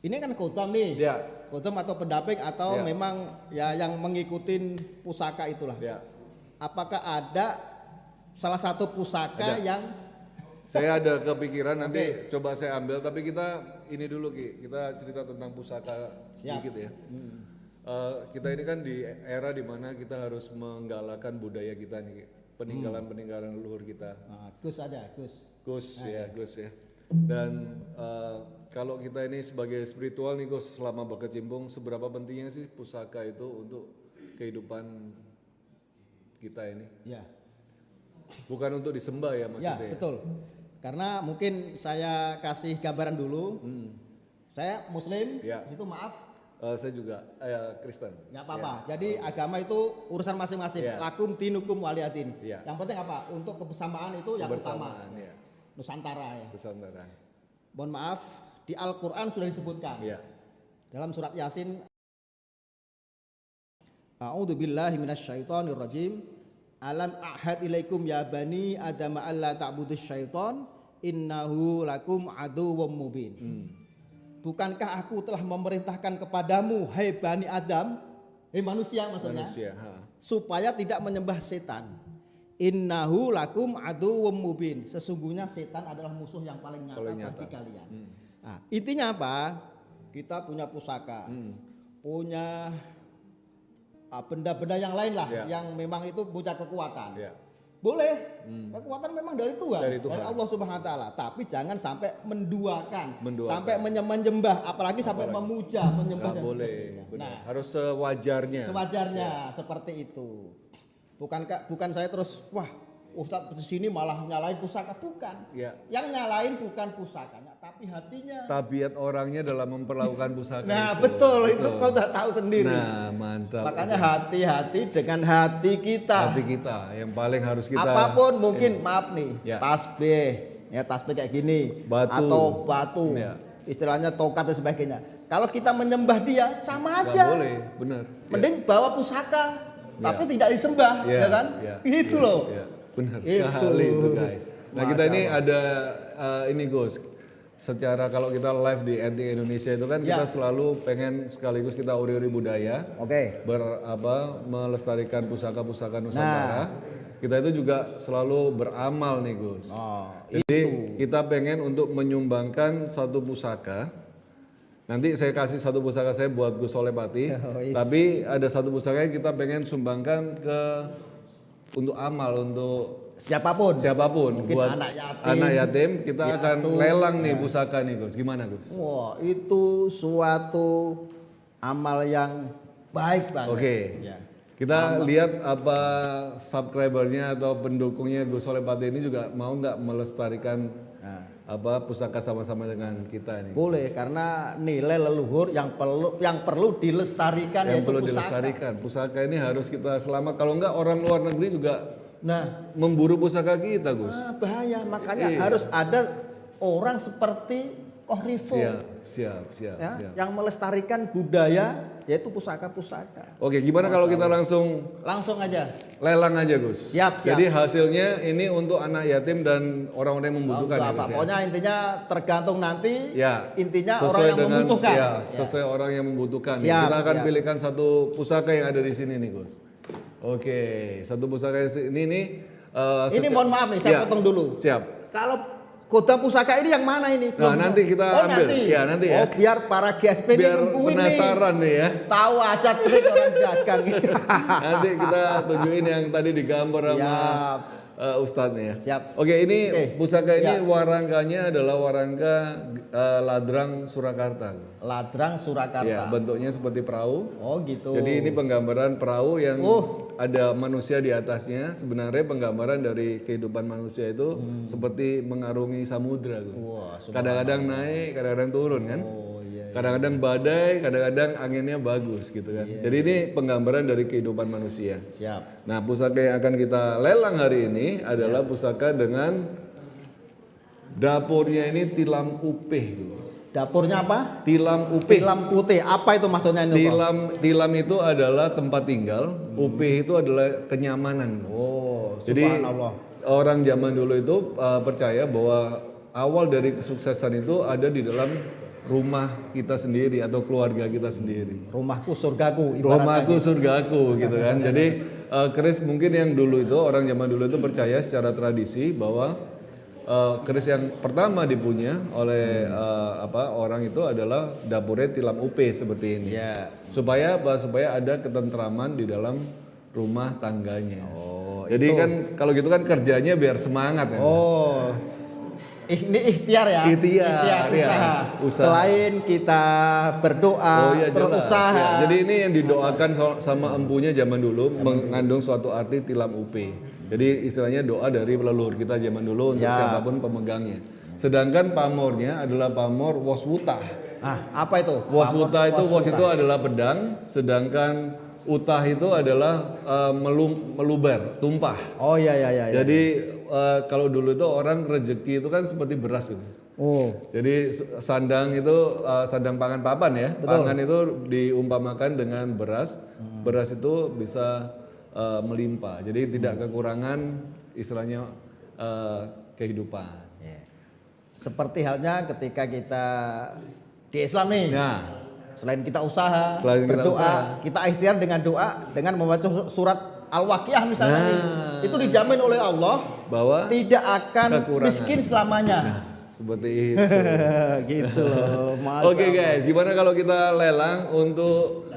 Speaker 1: ini kan khotam nih.
Speaker 2: Ya.
Speaker 1: Khotam atau pendamping atau
Speaker 2: Ya.
Speaker 1: memang ya yang mengikutin pusaka itulah.
Speaker 2: Ya.
Speaker 1: Apakah ada salah satu pusaka
Speaker 2: Ada.
Speaker 1: yang
Speaker 2: Saya ada kepikiran nanti
Speaker 1: Oke.
Speaker 2: coba saya ambil, tapi kita ini dulu Ki, kita cerita tentang pusaka sedikit ya. Kita ini kan di era dimana kita harus menggalakkan budaya kita nih, Ki. Peninggalan leluhur kita.
Speaker 1: Gus aja, Gus.
Speaker 2: Gus ya. Dan kalau kita ini sebagai spiritual nih Gus, selama berkecimpung, seberapa pentingnya sih pusaka itu untuk kehidupan kita ini?
Speaker 1: Ya.
Speaker 2: Bukan untuk disembah ya
Speaker 1: Ya,
Speaker 2: maksudnya.
Speaker 1: betul. Karena mungkin saya kasih gambaran dulu. Saya Muslim,
Speaker 2: Ya.
Speaker 1: di situ maaf,
Speaker 2: Saya juga Kristen.
Speaker 1: nggak apa-apa. Jadi agama itu urusan masing-masing.
Speaker 2: Ya.
Speaker 1: Lakum dinukum waliyadin.
Speaker 2: Ya.
Speaker 1: Yang penting apa? Untuk kebersamaan itu yang utama.
Speaker 2: Kebersamaan ya.
Speaker 1: Nusantara ya.
Speaker 2: Nusantara.
Speaker 1: Mohon maaf, di Al-Qur'an sudah disebutkan.
Speaker 2: Ya.
Speaker 1: Dalam surat Yasin, A'udzubillahi minasyaitonirrajim. Alam ahad ilaikum ya bani Adam alla ta'budus syaiton innahu lakum aduwwum mubin. Bukankah aku telah memerintahkan kepadamu hai bani Adam, hai manusia maksudnya,
Speaker 2: Manusia.
Speaker 1: supaya tidak menyembah setan. Innahu lakum aduwwum mubin. Sesungguhnya setan adalah musuh yang paling nyata, bagi kalian. Nah, intinya apa? Kita punya pusaka, punya benda-benda yang lain lah
Speaker 2: Ya.
Speaker 1: yang memang itu punya kekuatan.
Speaker 2: Ya.
Speaker 1: Boleh. Kekuatan memang dari Tuhan,
Speaker 2: Dari Tuhan.
Speaker 1: dari Allah Subhanahu wa taala. Tapi jangan sampai menduakan, sampai menyembah, apalagi sampai memuja, menyembah
Speaker 2: Nggak
Speaker 1: dan
Speaker 2: boleh.
Speaker 1: sebagainya.
Speaker 2: Benar.
Speaker 1: Nah,
Speaker 2: Harus sewajarnya.
Speaker 1: sewajarnya seperti itu. Bukan saya terus wah Ustadz di sini malah nyalain pusaka, bukan.
Speaker 2: Ya.
Speaker 1: Yang nyalain bukan pusakanya, tapi hatinya.
Speaker 2: Tabiat orangnya dalam memperlakukan pusaka
Speaker 1: Nah,
Speaker 2: itu.
Speaker 1: betul. Itu kau udah tahu sendiri.
Speaker 2: Nah, mantap.
Speaker 1: Makanya hati-hati dengan hati kita.
Speaker 2: hati kita yang paling harus kita
Speaker 1: Apapun mungkin, maaf nih,
Speaker 2: Ya.
Speaker 1: tasbih kayak gini,
Speaker 2: Batu.
Speaker 1: atau batu,
Speaker 2: Ya.
Speaker 1: istilahnya tongkat dan sebagainya. Kalau kita menyembah dia, sama
Speaker 2: nggak
Speaker 1: aja.
Speaker 2: boleh, benar.
Speaker 1: Mending bawa pusaka,
Speaker 2: Ya.
Speaker 1: tapi tidak disembah, ya kan? Itu loh.
Speaker 2: Ya, benar
Speaker 1: Itu.
Speaker 2: sekali itu guys. Nah kita
Speaker 1: Masya
Speaker 2: ini
Speaker 1: Allah.
Speaker 2: ada ini Gus. Secara kalau kita live di NT Indonesia itu kan kita
Speaker 1: Ya.
Speaker 2: selalu pengen sekaligus kita uri-uri budaya,
Speaker 1: Oke.
Speaker 2: melestarikan pusaka-pusaka Nusantara. Kita itu juga selalu beramal nih Gus.
Speaker 1: Oh,
Speaker 2: Jadi kita pengen untuk menyumbangkan satu pusaka. Nanti saya kasih satu pusaka saya buat Gus Solepati.
Speaker 1: Oh, is.
Speaker 2: Tapi ada satu pusaka yang kita pengen sumbangkan untuk amal untuk
Speaker 1: siapapun.
Speaker 2: siapapun.
Speaker 1: Mungkin
Speaker 2: Buat
Speaker 1: anak
Speaker 2: yatim kita akan
Speaker 1: piatu.
Speaker 2: lelang nih pusaka nih Gus. Gimana Gus?
Speaker 1: Wah, itu suatu amal yang baik banget.
Speaker 2: Oke.
Speaker 1: Ya.
Speaker 2: Kita lihat apa subscribernya atau pendukungnya Gus Solepati ini juga mau nggak melestarikan pusaka sama-sama dengan kita ini.
Speaker 1: Boleh, karena nilai leluhur yang perlu dilestarikan
Speaker 2: Yang
Speaker 1: yaitu
Speaker 2: perlu
Speaker 1: pusaka.
Speaker 2: dilestarikan. Pusaka ini harus kita selamat. Kalau enggak orang luar negeri juga
Speaker 1: Nah,
Speaker 2: memburu pusaka kita, Gus.
Speaker 1: bahaya. Makanya
Speaker 2: Iya.
Speaker 1: harus ada orang seperti Koh Rifo
Speaker 2: Siap.
Speaker 1: ya, yang melestarikan budaya yaitu pusaka-pusaka.
Speaker 2: Oke, gimana kalau kita langsung
Speaker 1: Langsung aja.
Speaker 2: lelang aja, Gus?
Speaker 1: Siap.
Speaker 2: Jadi hasilnya ini untuk anak yatim dan orang-orang yang membutuhkan
Speaker 1: Untuk
Speaker 2: ya,
Speaker 1: apa?
Speaker 2: Gus, ya?
Speaker 1: Pokoknya intinya tergantung nanti.
Speaker 2: Ya,
Speaker 1: Intinya
Speaker 2: sesuai
Speaker 1: orang yang
Speaker 2: dengan-
Speaker 1: membutuhkan.
Speaker 2: Ya, sesuai orang yang membutuhkan.
Speaker 1: Siap,
Speaker 2: Kita akan
Speaker 1: siap.
Speaker 2: pilihkan satu pusaka yang ada di sini nih, Gus. Oke, satu pusaka ini nih.
Speaker 1: Ini mohon maaf nih, saya
Speaker 2: Ya,
Speaker 1: potong dulu.
Speaker 2: Siap.
Speaker 1: Kalau kota pusaka ini yang mana ini?
Speaker 2: Nah, nanti kita ambil.
Speaker 1: Nanti.
Speaker 2: Ya, nanti ya.
Speaker 1: Oh, biar para GSP ini
Speaker 2: Biar
Speaker 1: nungguin
Speaker 2: penasaran nih ya.
Speaker 1: Tahu aja trik orang dagang.
Speaker 2: Nanti kita tunjukin yang tadi digambar sama
Speaker 1: Siap.
Speaker 2: Ustadz nih ya.
Speaker 1: Siap.
Speaker 2: Oke, ini
Speaker 1: Oke.
Speaker 2: pusaka ini
Speaker 1: Ya.
Speaker 2: warangkanya adalah warangka Ladrang Surakarta.
Speaker 1: Ladrang Surakarta.
Speaker 2: Ya, bentuknya seperti perahu.
Speaker 1: Oh gitu.
Speaker 2: Jadi ini penggambaran perahu yang
Speaker 1: Oh.
Speaker 2: ada manusia di atasnya. Sebenarnya penggambaran dari kehidupan manusia itu seperti mengarungi samudra.
Speaker 1: Wah,
Speaker 2: Kadang-kadang naik, kadang-kadang turun kan.
Speaker 1: Oh iya.
Speaker 2: Kadang-kadang badai, kadang-kadang anginnya bagus gitu kan. Jadi ini penggambaran dari kehidupan manusia.
Speaker 1: Siap.
Speaker 2: Nah, pusaka yang akan kita lelang hari ini adalah pusaka dengan dapurnya ini tilam upih. Gus.
Speaker 1: Dapurnya apa?
Speaker 2: Tilam upih.
Speaker 1: Tilam putih. Apa itu maksudnya ini? Pak?
Speaker 2: Tilam itu adalah tempat tinggal, upih itu adalah kenyamanan. Gus.
Speaker 1: Oh,
Speaker 2: Jadi
Speaker 1: subhanallah.
Speaker 2: orang zaman dulu itu percaya bahwa awal dari kesuksesan itu ada di dalam rumah kita sendiri atau keluarga kita sendiri.
Speaker 1: Rumahku surgaku. ibaratnya.
Speaker 2: Rumahku surgaku gitu kan. Jadi keris mungkin yang dulu itu orang zaman dulu itu percaya secara tradisi bahwa keris yang pertama dipunya oleh orang itu adalah dapurnya tilam upe seperti ini.
Speaker 1: Ya.
Speaker 2: Supaya apa? Supaya ada ketentraman di dalam rumah tangganya.
Speaker 1: Oh,
Speaker 2: Jadi kan kalau gitu kan kerjanya biar semangat ya.
Speaker 1: Oh. Ini ikhtiar ya.
Speaker 2: Ikhtiar, ya. Usaha.
Speaker 1: Selain kita berdoa, terus
Speaker 2: jelas.
Speaker 1: usaha.
Speaker 2: Ya, jadi ini yang didoakan sama empunya zaman dulu mengandung suatu arti tilam upe. Jadi istilahnya doa dari leluhur kita zaman dulu untuk
Speaker 1: Siap.
Speaker 2: siapapun pemegangnya. Sedangkan pamornya adalah pamor waswutah.
Speaker 1: Apa itu?
Speaker 2: Waswutah itu was itu adalah pedang, sedangkan utah itu adalah meluber, tumpah.
Speaker 1: Oh iya.
Speaker 2: Jadi kalau dulu itu orang rezeki itu kan seperti beras gitu.
Speaker 1: Oh.
Speaker 2: Jadi sandang itu sandang pangan papan ya.
Speaker 1: Betul.
Speaker 2: Pangan itu diumpamakan dengan beras. Beras itu bisa melimpah. Jadi tidak kekurangan istilahnya kehidupan.
Speaker 1: Seperti halnya ketika kita di Islam nih.
Speaker 2: Nah,
Speaker 1: Selain kita usaha,
Speaker 2: Selain kita
Speaker 1: berdoa,
Speaker 2: usaha.
Speaker 1: kita ikhtiar dengan doa, dengan membaca surat Al-Waqiah misalnya
Speaker 2: Nah.
Speaker 1: nih. Itu dijamin oleh Allah
Speaker 2: bahwa
Speaker 1: tidak akan
Speaker 2: kekurangan.
Speaker 1: miskin selamanya.
Speaker 2: seperti itu.
Speaker 1: Gitu loh. Masya
Speaker 2: Oke
Speaker 1: Allah.
Speaker 2: guys, gimana kalau kita lelang untuk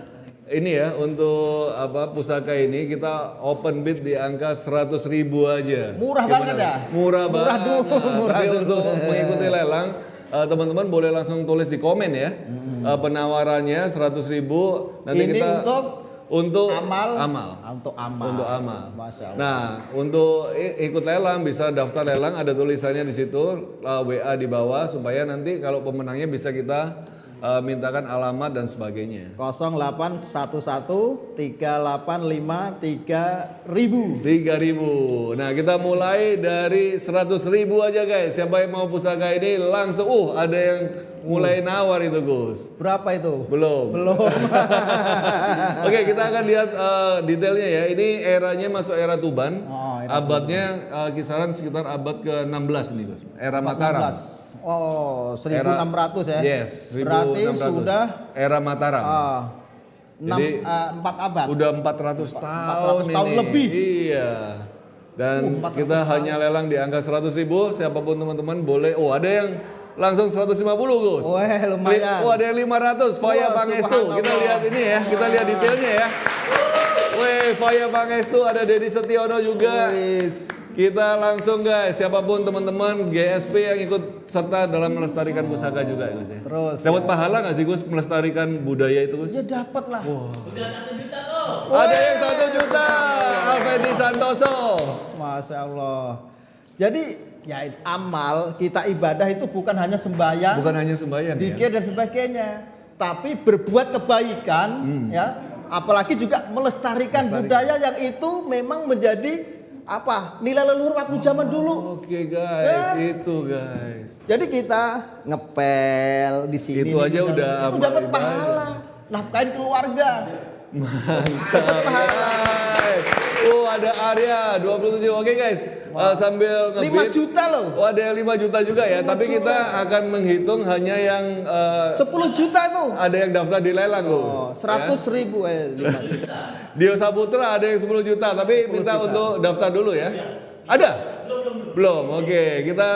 Speaker 2: ini ya untuk pusaka ini kita open bid di angka 100.000 aja.
Speaker 1: Murah banget ya?
Speaker 2: Murah banget.
Speaker 1: Murah
Speaker 2: Tapi
Speaker 1: dulu.
Speaker 2: untuk mengikuti lelang teman-teman boleh langsung tulis di komen ya. Penawarannya 100.000 nanti
Speaker 1: Ini
Speaker 2: kita untuk
Speaker 1: amal.
Speaker 2: Untuk amal.
Speaker 1: Masya Allah.
Speaker 2: Nah, untuk ikut lelang bisa daftar lelang ada tulisannya di situ WA di bawah supaya nanti kalau pemenangnya bisa kita mintakan alamat dan sebagainya.
Speaker 1: 0811 385 3000.
Speaker 2: 3.000. Nah, kita mulai dari 100.000 aja guys. Siapa yang mau pusaka ini langsung ada yang mulai nawar itu Gus.
Speaker 1: Berapa itu?
Speaker 2: Belum. Oke, kita akan lihat detailnya ya. Ini eranya masuk era Tuban. Abadnya kisaran sekitar abad ke-16 ini Gus. Era Mataram.
Speaker 1: 1600 ya?
Speaker 2: Yes, 1600.
Speaker 1: Berarti sudah
Speaker 2: era Mataram. Jadi
Speaker 1: 4 abad.
Speaker 2: Udah 400 tahun
Speaker 1: 400 tahun
Speaker 2: ini.
Speaker 1: lebih.
Speaker 2: Iya. Dan
Speaker 1: 400
Speaker 2: kita
Speaker 1: tahun.
Speaker 2: hanya lelang di angka 100.000. Siapapun teman-teman boleh. Ada yang langsung 150 Gus.
Speaker 1: Weh, lumayan.
Speaker 2: Ada yang 500. Faya Pangestu. Kita lihat ini ya. Kita lihat detailnya ya. Weh, Faya Pangestu, ada Dedi Setiono juga. Kita langsung guys, siapapun teman-teman GSP yang ikut serta dalam melestarikan pusaka juga Gus ya.
Speaker 1: Terus
Speaker 2: dapat pahala nggak sih Gus melestarikan budaya itu Gus?
Speaker 1: ya dapat lah.
Speaker 4: Udah 1 juta tuh.
Speaker 2: Ada yang 1 juta, Alfedi Santoso.
Speaker 1: Masya Allah. Jadi ya amal kita ibadah itu bukan hanya sembahyang,
Speaker 2: Bukan hanya sembahyang ya.
Speaker 1: zikir dan sebagainya, tapi berbuat kebaikan ya, apalagi juga melestarikan budaya yang itu memang menjadi nilai leluhur waktu zaman dulu.
Speaker 2: Oke guys, itu guys.
Speaker 1: Jadi kita ngepel di sini.
Speaker 2: Itu aja udah
Speaker 1: itu
Speaker 2: amal
Speaker 1: dapat
Speaker 2: ibadah.
Speaker 1: pahala, nafkahin keluarga.
Speaker 2: Mantap guys. Ada Arya 27. Oke guys, sambil
Speaker 1: 5
Speaker 2: ngebit.
Speaker 1: juta loh.
Speaker 2: Ada yang 5 juta juga ya, tapi kita akan menghitung hanya yang
Speaker 1: 10 juta itu.
Speaker 2: ada yang daftar di lelang Gus.
Speaker 1: 100.000 5 juta.
Speaker 2: Dio Saputra ada yang 10 juta, tapi minta untuk daftar dulu ya. Ada? Belum. Oke, kita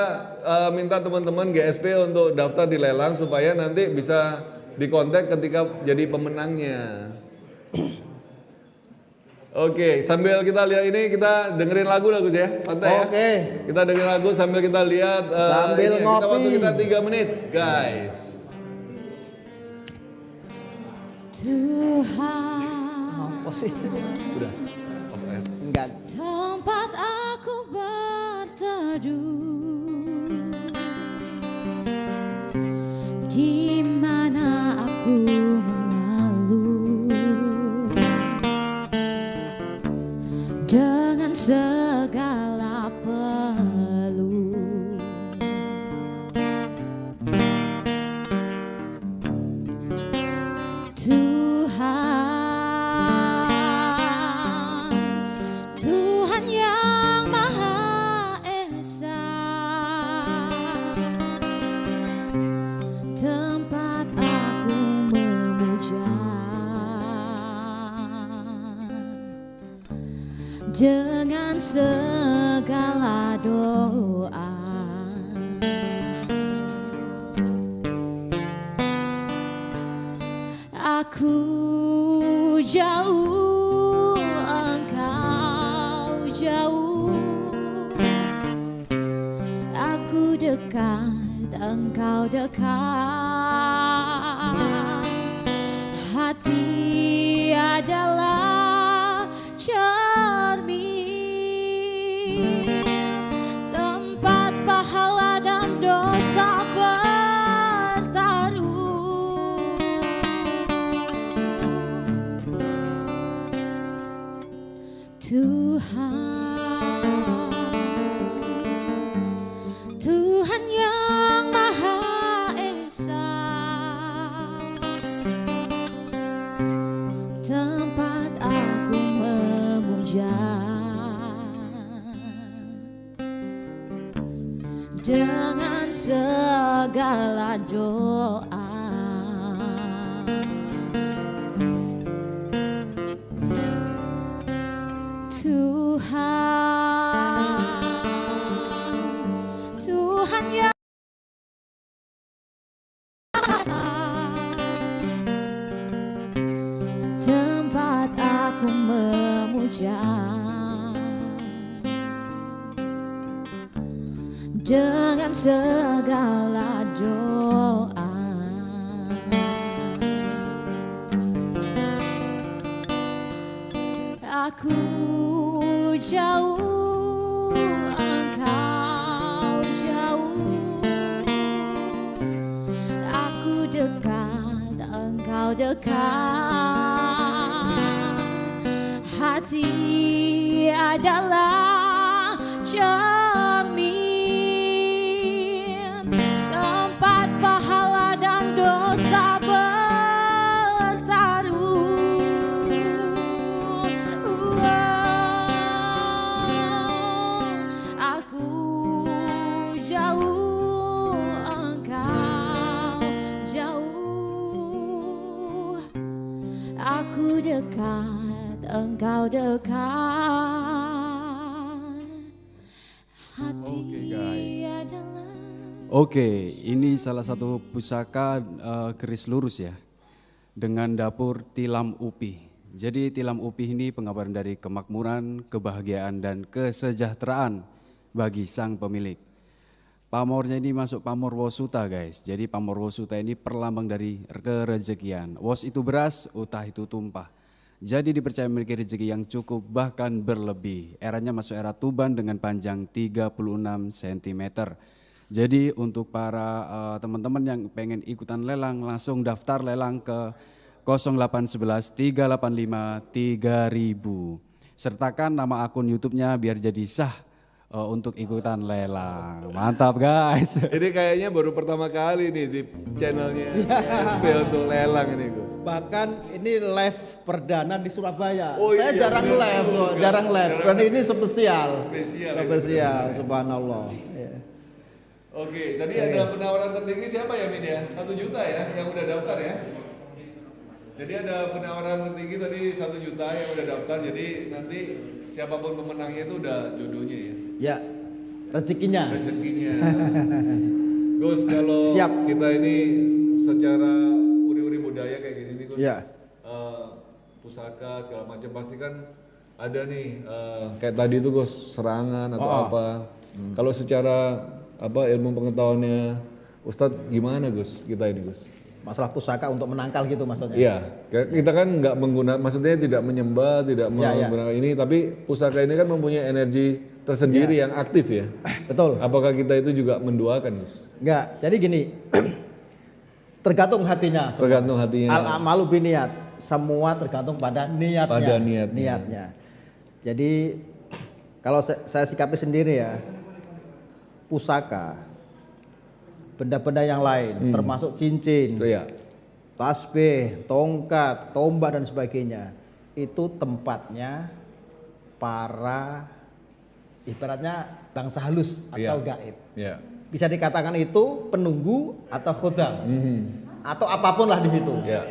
Speaker 2: minta teman-teman GSP untuk daftar di lelang supaya nanti bisa dikontak ketika jadi pemenangnya. Oke, sambil kita lihat ini kita dengerin lagu Gus ya, santai ya.
Speaker 1: Oke.
Speaker 2: Kita dengerin lagu sambil kita lihat.
Speaker 1: Sambil
Speaker 2: Kita
Speaker 1: ngopi.
Speaker 2: waktu kita 3 menit, guys.
Speaker 3: Tuhan,
Speaker 1: Apa sih?
Speaker 2: Udah.
Speaker 1: Enggak.
Speaker 3: tempat aku berteduh, di mana aku mengeluh dengan segala peluh. Tuhan yang Maha Esa, tempat aku memuja dengan segala doa. Aku jauh, engkau jauh. Aku dekat, engkau dekat. Hati adalah cermin, tempat pahala dan dosa bertaruh. Tuhan yang Maha Esa, tempat aku memuja dengan segala doa. Tuhan yang Maha Esa, dengan segala doa. Aku jauh, engkau jauh. Aku dekat, engkau dekat. Hati adalah cermin, tempat pahala dan dosa aku jauh, engkau jauh. Aku dekat, engkau dekat. Hati adalah.
Speaker 4: Oke, ini salah satu pusaka keris lurus ya, dengan dapur tilam upih. Jadi tilam upih ini penggambaran dari kemakmuran, kebahagiaan, dan kesejahteraan bagi sang pemilik. Pamornya ini masuk pamor wosuta guys. Jadi pamor wosuta ini perlambang dari kerezekian. Wos itu beras, utah itu tumpah. Jadi dipercaya memiliki rezeki yang cukup bahkan berlebih. Eranya masuk era Tuban dengan panjang 36 cm. Jadi untuk para teman-teman yang pengen ikutan lelang langsung daftar lelang ke 0811 385 3000. Sertakan nama akun YouTube-nya biar jadi sah untuk ikutan lelang. Mantap guys.
Speaker 2: Ini kayaknya baru pertama kali nih di channelnya SP untuk lelang ini Gus.
Speaker 1: Bahkan ini live perdana di Surabaya.
Speaker 2: Oh,
Speaker 1: Saya
Speaker 2: iya,
Speaker 1: jarang
Speaker 2: bener,
Speaker 1: live,
Speaker 2: bener,
Speaker 1: loh, jarang live. Dan ini spesial.
Speaker 2: Spesial,
Speaker 1: subhanallah. Ya.
Speaker 2: Oke, tadi ada penawaran tertinggi siapa ya Min ya? 1 juta ya yang udah daftar ya? Jadi ada penawaran tertinggi tadi 1 juta yang udah daftar. Jadi nanti siapapun pemenangnya itu udah jodohnya ya.
Speaker 1: Ya, rezekinya.
Speaker 2: Gus, kalau
Speaker 1: Siap.
Speaker 2: kita ini secara uri-uri budaya kayak gini nih Gus,
Speaker 1: Ya.
Speaker 2: Pusaka segala macam pasti kan ada nih kayak tadi itu Gus, serangan atau apa. Kalau secara apa ilmu pengetahuannya Ustadz gimana Gus kita ini Gus?
Speaker 1: Masalah pusaka untuk menangkal gitu maksudnya.
Speaker 2: Iya, kita kan nggak menggunakan, maksudnya tidak menyembah, tidak menggunakan ini, tapi pusaka ini kan mempunyai energi tersendiri yang aktif ya.
Speaker 1: Betul.
Speaker 2: Apakah kita itu juga mendoakan, Gus?
Speaker 1: Enggak, jadi gini, tergantung hatinya. Semua.
Speaker 2: Tergantung hatinya.
Speaker 1: Al-amalu biniat, semua tergantung pada niatnya.
Speaker 2: Pada niatnya.
Speaker 1: Jadi kalau saya sikapi sendiri ya, pusaka, benda-benda yang lain, termasuk cincin,
Speaker 2: Ya.
Speaker 1: tasbih, tongkat, tombak dan sebagainya, itu tempatnya para ibaratnya bangsa halus atau gaib.
Speaker 2: Ya.
Speaker 1: Bisa dikatakan itu penunggu atau khodam atau apapun lah di situ.
Speaker 2: Ya.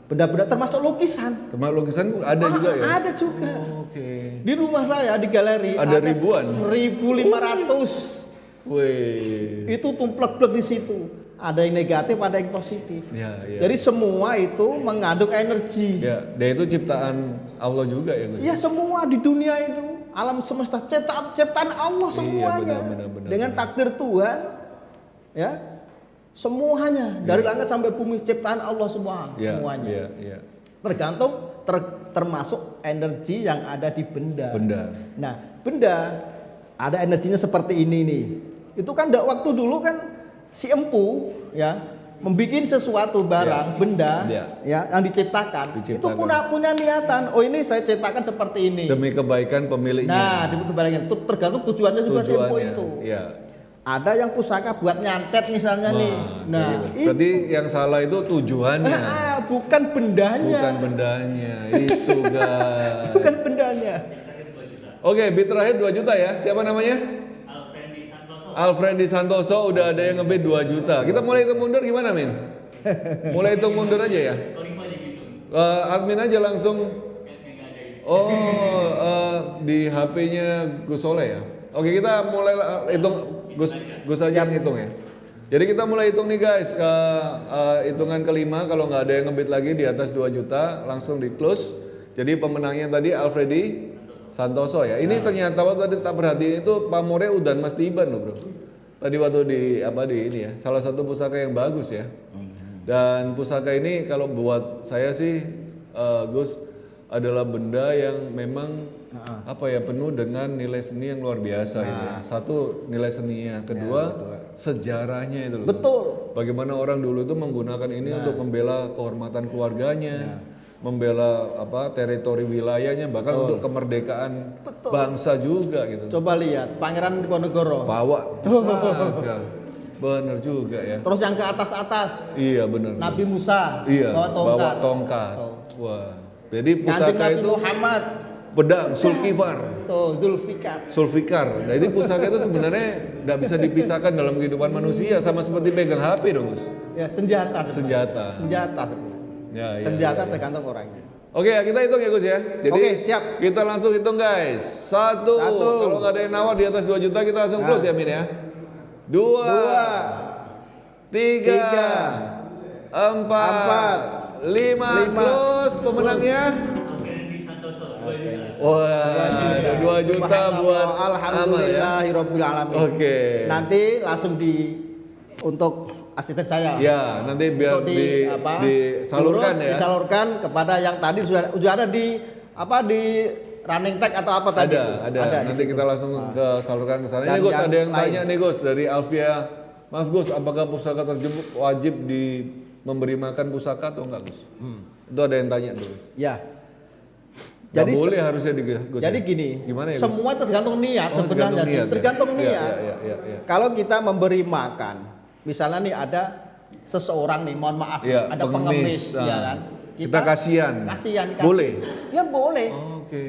Speaker 1: Benda-benda termasuk lukisan.
Speaker 2: Termasuk lukisan ada juga ya?
Speaker 1: Ada juga.
Speaker 2: Oke.
Speaker 1: Di rumah saya di galeri
Speaker 2: Ada ribuan?
Speaker 1: 1.500.
Speaker 2: Wih.
Speaker 1: Itu tumplek-plek di situ. Ada yang negatif, ada yang positif.
Speaker 2: Ya, ya.
Speaker 1: Jadi semua itu mengandung energi.
Speaker 2: Ya, dan itu ciptaan Allah juga ya Gus?
Speaker 1: Iya, semua di dunia itu alam semesta ciptaan Allah semuanya.
Speaker 2: benar,
Speaker 1: dengan
Speaker 2: benar.
Speaker 1: takdir Tuhan, ya semuanya dari langit sampai bumi ciptaan Allah semua,
Speaker 2: Ya,
Speaker 1: semuanya.
Speaker 2: ya, ya.
Speaker 1: Tergantung termasuk energi yang ada di benda. Nah, benda ada energinya seperti ini nih. Itu kan waktu dulu kan si empu ya membikin sesuatu barang, benda ya yang diciptakan. Itu punya niatan. Oh, ini saya ciptakan seperti ini.
Speaker 2: Demi kebaikan pemiliknya.
Speaker 1: Nah, demi kebaikan itu tergantung tujuannya juga si empu itu.
Speaker 2: Ya.
Speaker 1: Ada yang pusaka buat nyantet misalnya nih. Nah,
Speaker 2: gitu. Berarti yang salah itu tujuannya.
Speaker 1: Bukan bendanya.
Speaker 2: Bukan bendanya. Itu guys.
Speaker 1: Bukan bendanya.
Speaker 2: Oke, bid terakhir 2 juta ya. Siapa namanya? Alfrendi Santoso udah ada yang ngebid 2 juta. Kita mulai hitung mundur gimana, Min? Mulai hitung mundur aja ya. Admin aja langsung. Oh, di HP-nya Gus Soleh ya. Oke, kita mulai hitung. Gus aja yang hitung ya. Jadi kita mulai hitung nih guys. Hitungan kelima kalau nggak ada yang ngebid lagi di atas 2 juta langsung di close. Jadi pemenangnya tadi Alfredi Santoso ya. Ini ternyata waktu tadi tak perhatiin itu pamornya udan Mas Tiban loh bro. Tadi waktu di ini ya, salah satu pusaka yang bagus ya. Dan pusaka ini kalau buat saya sih Gus adalah benda yang memang penuh dengan nilai seni yang luar biasa ini. Ya. Satu nilai seninya, kedua sejarahnya itu loh.
Speaker 1: Betul.
Speaker 2: Bagaimana orang dulu itu menggunakan ini untuk membela kehormatan keluarganya, membela teritori wilayahnya, bahkan untuk kemerdekaan bangsa juga gitu.
Speaker 1: Coba lihat Pangeran Diponegoro.
Speaker 2: Bawa bener juga ya.
Speaker 1: Terus yang ke atas-atas.
Speaker 2: Iya bener.
Speaker 1: Nabi Musa
Speaker 2: bawa tongkat. Wah. Jadi pusaka
Speaker 1: Nabi
Speaker 2: itu
Speaker 1: Muhammad
Speaker 2: pedang Zulkifar.
Speaker 1: Tuh, Zulfikar.
Speaker 2: Nah, ini pusaka itu sebenarnya nggak bisa dipisahkan dalam kehidupan manusia, sama seperti pegang HP dong, Gus.
Speaker 1: Ya, senjata.
Speaker 2: Senjata
Speaker 1: Senjata tergantung orangnya.
Speaker 2: Oke, kita hitung ya Gus ya. Jadi
Speaker 1: Oke, siap.
Speaker 2: Kita langsung hitung guys. Satu. Kalau nggak ada yang nawar di atas 2 juta kita langsung close ya Min ya. 2 3 4 5 close pemenangnya. Wah, 2 juta buat
Speaker 1: Alhamdulillahirabbil alamin.
Speaker 2: Oke.'t
Speaker 1: langsung untuk asisten saya.
Speaker 2: Ya, nanti biar disalurkan ya.
Speaker 1: Disalurkan kepada yang tadi sudah ada di running tag atau apa tadi?
Speaker 2: Ada. Nanti kita langsung salurkan ke sana. Ini Gus ada yang tanya nih Gus dari Alfia. Maaf Gus, apakah pusaka terjemput wajib memberi makan pusaka atau enggak Gus? Itu ada yang tanya tuh Gus.
Speaker 1: Ya.
Speaker 2: Jadi boleh harusnya Gus.
Speaker 1: Jadi gini,
Speaker 2: gimana ya,
Speaker 1: semua tergantung niat sebenarnya sih. Tergantung niat.
Speaker 2: Ya.
Speaker 1: Kalau kita memberi makan, misalnya nih ada seseorang nih, mohon maaf, ada pengemis, ya kan?
Speaker 2: Kita kasihan. Boleh?
Speaker 1: Ya boleh.
Speaker 2: Oke.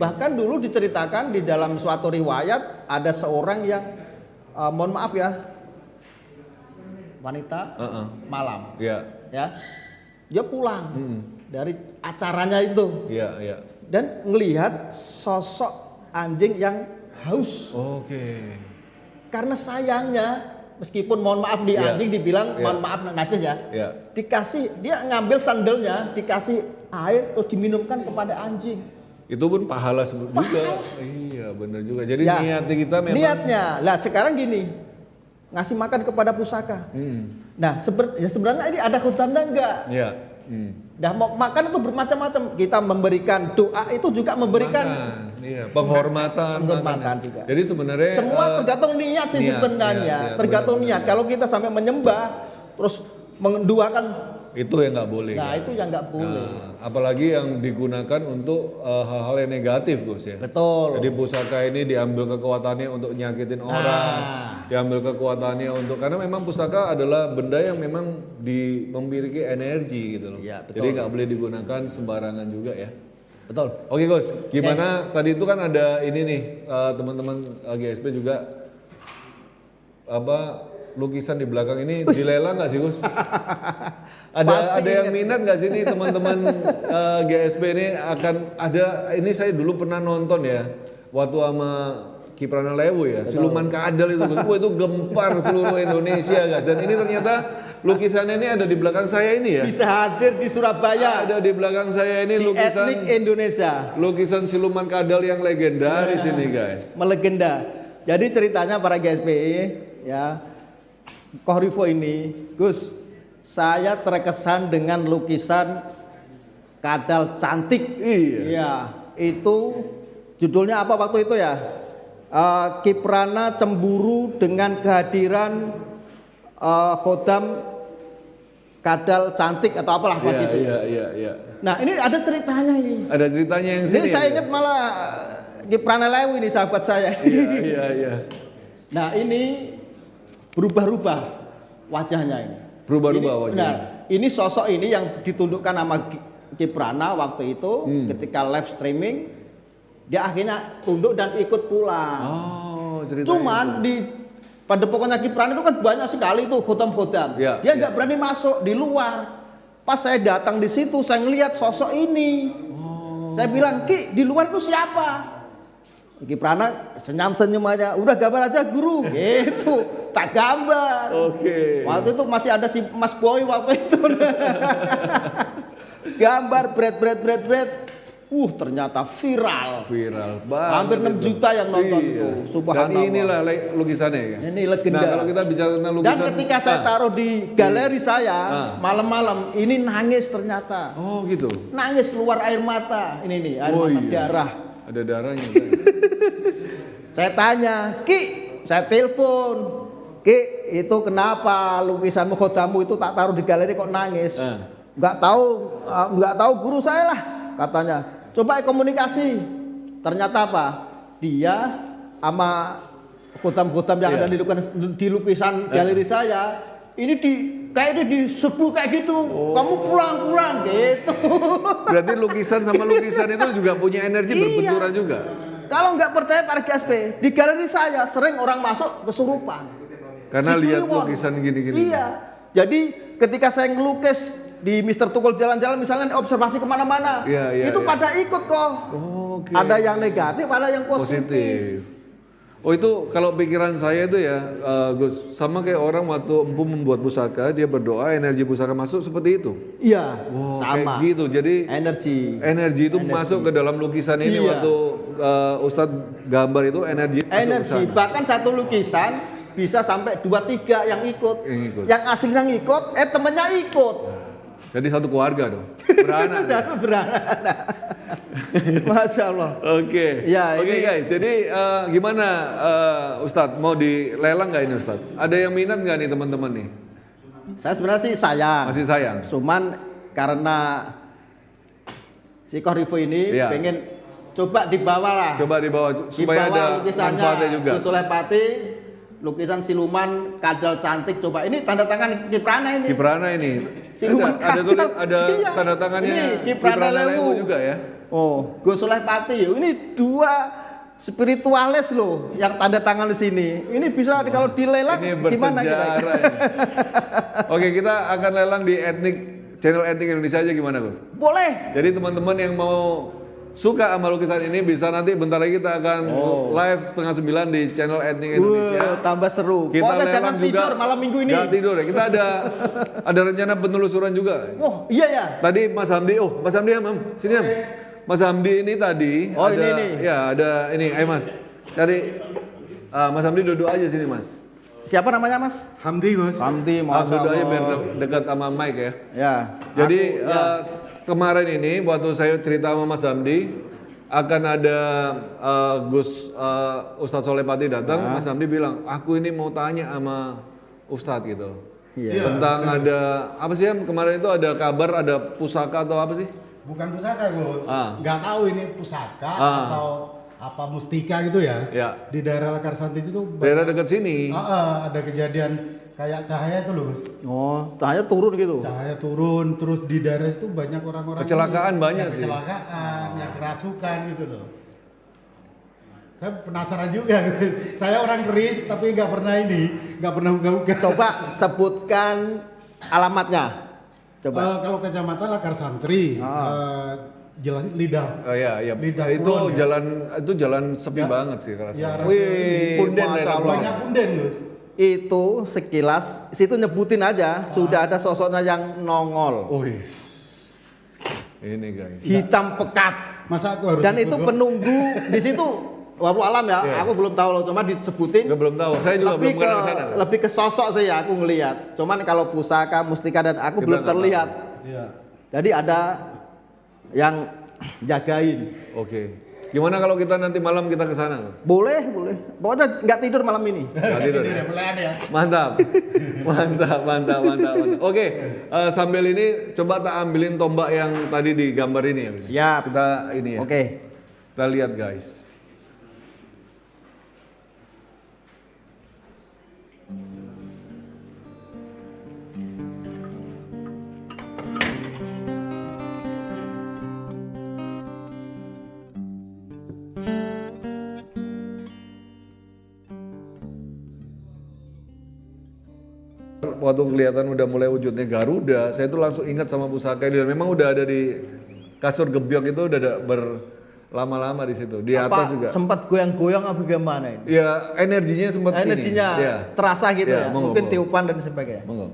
Speaker 1: Bahkan dulu diceritakan di dalam suatu riwayat ada seorang yang mohon maaf ya, wanita malam.
Speaker 2: Ya.
Speaker 1: Dia pulang dari acaranya itu.
Speaker 2: Iya.
Speaker 1: Dan ngelihat sosok anjing yang haus.
Speaker 2: Oke.
Speaker 1: Karena sayangnya, meskipun mohon maaf anjing dibilang mohon maaf najis ya. Dikasih, dia ngambil sandalnya, dikasih air terus diminumkan kepada anjing.
Speaker 2: Itu pun pahala juga. Iya, benar juga. Jadi niatnya kita memang.
Speaker 1: Niatnya. Lah sekarang gini, ngasih makan kepada pusaka. Nah, sebenarnya ini ada hutannya enggak?
Speaker 2: Iya.
Speaker 1: Dah mau makan itu bermacam-macam. Kita memberikan doa itu juga memberikan
Speaker 2: penghormatan
Speaker 1: juga.
Speaker 2: Jadi sebenarnya
Speaker 1: semua tergantung niat sih sebenarnya. Tergantung niat. Kalau kita sampai menyembah terus menduakan
Speaker 2: itu yang nggak boleh.
Speaker 1: Nah, itu yang nggak boleh.
Speaker 2: Apalagi yang digunakan untuk hal-hal yang negatif, Gus ya.
Speaker 1: Betul.
Speaker 2: Jadi pusaka ini diambil kekuatannya untuk nyakitin orang, diambil kekuatannya untuk karena memang pusaka adalah benda yang memang memiliki energi gitu loh.
Speaker 1: Ya,
Speaker 2: jadi nggak boleh digunakan sembarangan juga ya.
Speaker 1: Betul.
Speaker 2: Oke, Gus, gimana tadi itu kan ada ini nih teman-teman GSP juga lukisan di belakang ini dilelang nggak sih Gus? ada yang minat nggak sih nih teman-teman GSP ini akan ada ini saya dulu pernah nonton ya waktu sama Kiprana Lewu ya. Betul. Siluman Kadal itu itu gempar seluruh Indonesia guys. Dan ini ternyata lukisannya ini ada di belakang saya ini ya.
Speaker 1: Bisa hadir di Surabaya.
Speaker 2: Ada di belakang saya ini
Speaker 1: di
Speaker 2: lukisan
Speaker 1: etnik Indonesia.
Speaker 2: Lukisan Siluman Kadal yang legendaris ini guys.
Speaker 1: Melegenda. Jadi ceritanya para GSP ya. Kohrifo ini, Gus, saya terkesan dengan lukisan kadal cantik. Iya. Itu judulnya apa waktu itu ya? Kiprana cemburu dengan kehadiran khodam kadal cantik atau apalah begitu.
Speaker 2: Iya.
Speaker 1: Nah, ini ada ceritanya ini.
Speaker 2: Ada ceritanya yang sini.
Speaker 1: Ini saya ingat malah Kiprana Lewu ini sahabat saya.
Speaker 2: Iya.
Speaker 1: Nah, ini berubah-ubah wajahnya ini.
Speaker 2: Berubah-ubah wajahnya.
Speaker 1: Nah, ini sosok ini yang ditundukkan sama Kiprana waktu itu ketika live streaming, dia akhirnya tunduk dan ikut pulang.
Speaker 2: Oh, ceritanya.
Speaker 1: Cuman di padepokannya Kiprana itu kan banyak sekali tuh khodam-khodam. Dia nggak berani masuk di luar. Pas saya datang di situ, saya ngelihat sosok ini. Saya bilang, Ki, di luar itu siapa? Kiprana senyum-senyum aja, udah gambar aja guru, gitu, tak gambar.
Speaker 2: Oke.
Speaker 1: Waktu itu masih ada si Mas Boy waktu itu, gambar, bread. Ternyata viral.
Speaker 2: Viral banget.
Speaker 1: Hampir 6 juta yang nonton itu.
Speaker 2: Dan
Speaker 1: Subhanallah.
Speaker 2: inilah lukisannya ya.
Speaker 1: Ini legenda.
Speaker 2: Nah, kalau kita bicara tentang lukisan.
Speaker 1: Dan ketika saya taruh di galeri saya malam-malam, ini nangis ternyata.
Speaker 2: Oh gitu.
Speaker 1: Nangis keluar air mata. Ini nih, air mata darah.
Speaker 2: Ada darahnya.
Speaker 1: Saya tanya, Ki, saya telepon. Ki, itu kenapa lukisanmu khodamu itu tak taruh di galeri kok nangis? Nggak tahu guru saya lah katanya. Coba komunikasi. Ternyata apa? Dia sama khodam-khodam yang ada di lukisan galeri saya, ini kayaknya disebut kayak gitu. Kamu pulang gitu.
Speaker 2: Berarti lukisan sama lukisan itu juga punya energi berbenturan juga.
Speaker 1: Kalau nggak percaya Pak GSP, di galeri saya sering orang masuk kesurupan.
Speaker 2: Karena
Speaker 1: Si
Speaker 2: lihat
Speaker 1: Kliwon.
Speaker 2: lukisan gini-gini.
Speaker 1: Iya. Jadi ketika saya ngelukis di Mr. Tukul jalan-jalan misalnya observasi kemana-mana, itu pada ikut kok.
Speaker 2: Oh, okay.
Speaker 1: Ada yang negatif, ada yang positif.
Speaker 2: Oh itu kalau pikiran saya itu ya Gus, sama kayak orang waktu empu membuat pusaka, dia berdoa energi pusaka masuk seperti itu.
Speaker 1: Iya, sama.
Speaker 2: Kayak gitu. Jadi energi itu masuk ke dalam lukisan ini waktu Ustadz gambar itu energi masuk ke sana.
Speaker 1: Bahkan satu lukisan bisa sampai 2-3 yang ikut. Yang aslinya ngikut, temennya ikut.
Speaker 2: Jadi satu keluarga dong. Beranak.
Speaker 1: Satu beranak. Masya Allah.
Speaker 2: Oke.
Speaker 1: Ya,
Speaker 2: Oke guys. Jadi gimana Ustadz mau dilelang nggak ini Ustadz? Ada yang minat nggak nih teman-teman nih?
Speaker 1: Saya sebenarnya sih sayang.
Speaker 2: Masih sayang.
Speaker 1: Cuman karena si Koh ini pengen coba dibawa lah.
Speaker 2: Coba dibawa supaya ada manfaatnya juga.
Speaker 1: Gus Sulepati, lukisan siluman kadal cantik. Coba ini tanda tangan Kiprana ini.
Speaker 2: Kiprana ini.
Speaker 1: Siluman
Speaker 2: ada tanda tangannya
Speaker 1: Kiprana Lewu
Speaker 2: juga ya.
Speaker 1: Oh, Gus Sulepati. Ini 2 spiritualis loh yang tanda tangan di sini. Ini bisa kalau dilelang
Speaker 2: ini
Speaker 1: gimana
Speaker 2: bersejarah ini. Oke, kita akan lelang di channel Etnik Indonesia aja gimana, Gus?
Speaker 1: Boleh.
Speaker 2: Jadi teman-teman yang mau suka sama lukisan ini bisa nanti bentar lagi kita akan live 8:30 di channel Etnik Indonesia.
Speaker 1: Tambah seru.
Speaker 2: Kita
Speaker 1: pokoknya
Speaker 2: lelang
Speaker 1: jangan
Speaker 2: juga
Speaker 1: tidur malam minggu ini.
Speaker 2: Jangan tidur ya. Kita ada rencana penelusuran juga.
Speaker 1: Oh iya ya.
Speaker 2: Tadi Mas Hamdi, Mas Hamdi ya, sini Mam. Mas Hamdi ini tadi ada,
Speaker 1: ini.
Speaker 2: Ya ada ini, ayo Mas. Cari Mas Hamdi duduk aja sini Mas.
Speaker 1: Siapa namanya Mas?
Speaker 5: Hamdi Mas.
Speaker 1: Hamdi,
Speaker 2: Duduk aja biar dekat sama mic ya.
Speaker 1: Ya.
Speaker 2: Jadi kemarin ini waktu saya cerita sama Mas Hamdi akan ada Ustadz Solepati datang, Mas Hamdi bilang, aku ini mau tanya sama Ustadz gitu. Tentang ada apa sih kemarin itu ada kabar ada pusaka atau apa sih?
Speaker 5: Bukan pusaka Gus. Nggak tahu ini pusaka atau apa mustika gitu ya. Di daerah Lakarsanti itu
Speaker 2: daerah dekat sini.
Speaker 5: Ada kejadian kayak cahaya itu loh Gus.
Speaker 1: Oh, cahaya turun gitu.
Speaker 5: Cahaya turun terus di daerah itu banyak orang-orang
Speaker 2: kecelakaan banyak
Speaker 5: yang
Speaker 2: sih.
Speaker 5: Kecelakaan, yang kerasukan gitu loh. Saya penasaran juga. Saya orang keris tapi nggak pernah uga-uga.
Speaker 1: Coba sebutkan alamatnya. Coba.
Speaker 5: Kalau kecamatan Lakarsantri, jalan lidah.
Speaker 2: Oh iya.
Speaker 5: Lidah
Speaker 2: itu
Speaker 5: Kulon,
Speaker 2: jalan sepi banget sih kerasa.
Speaker 5: Ya,
Speaker 1: Wih,
Speaker 2: punden
Speaker 1: Masya
Speaker 2: ya,
Speaker 1: Allah.
Speaker 5: banyak punden Gus.
Speaker 1: Itu sekilas, situ nyebutin aja, sudah ada sosoknya yang nongol.
Speaker 2: Ini guys.
Speaker 1: Hitam pekat.
Speaker 5: Masa aku harus
Speaker 1: Dan itu
Speaker 5: ikut, Gus?
Speaker 1: penunggu di situ. Wallahu alam ya, aku belum tahu loh, cuma disebutin.
Speaker 2: Belum tahu, saya juga belum pernah ke sana.
Speaker 1: Lebih ke sosok sih ya, aku ngelihat. Cuman kalau pusaka, mustika dan aku
Speaker 2: Kita
Speaker 1: belum
Speaker 2: nggak
Speaker 1: terlihat.
Speaker 5: Iya.
Speaker 1: Jadi ada yang jagain.
Speaker 2: Oke. Gimana kalau kita nanti malam kita ke sana?
Speaker 1: Boleh. Pokoknya nggak tidur malam ini.
Speaker 2: Nggak tidur ya?
Speaker 5: Mulai ya.
Speaker 2: Mantap. Oke, sambil ini coba tak ambilin tombak yang tadi di gambar ini ya.
Speaker 1: Siap.
Speaker 2: Kita ini ya.
Speaker 1: Oke.
Speaker 2: Kita lihat guys. Waktu kelihatan udah mulai wujudnya Garuda, saya tuh langsung ingat sama pusaka ini dan memang udah ada di kasur gebyok itu udah ada berlama-lama di situ. Di atas juga.
Speaker 1: Sempat goyang-goyang apa gimana ini?
Speaker 2: Ya energinya sempat
Speaker 1: Energinya terasa gitu ya. Mungkin tiupan dan sebagainya.
Speaker 2: Monggo.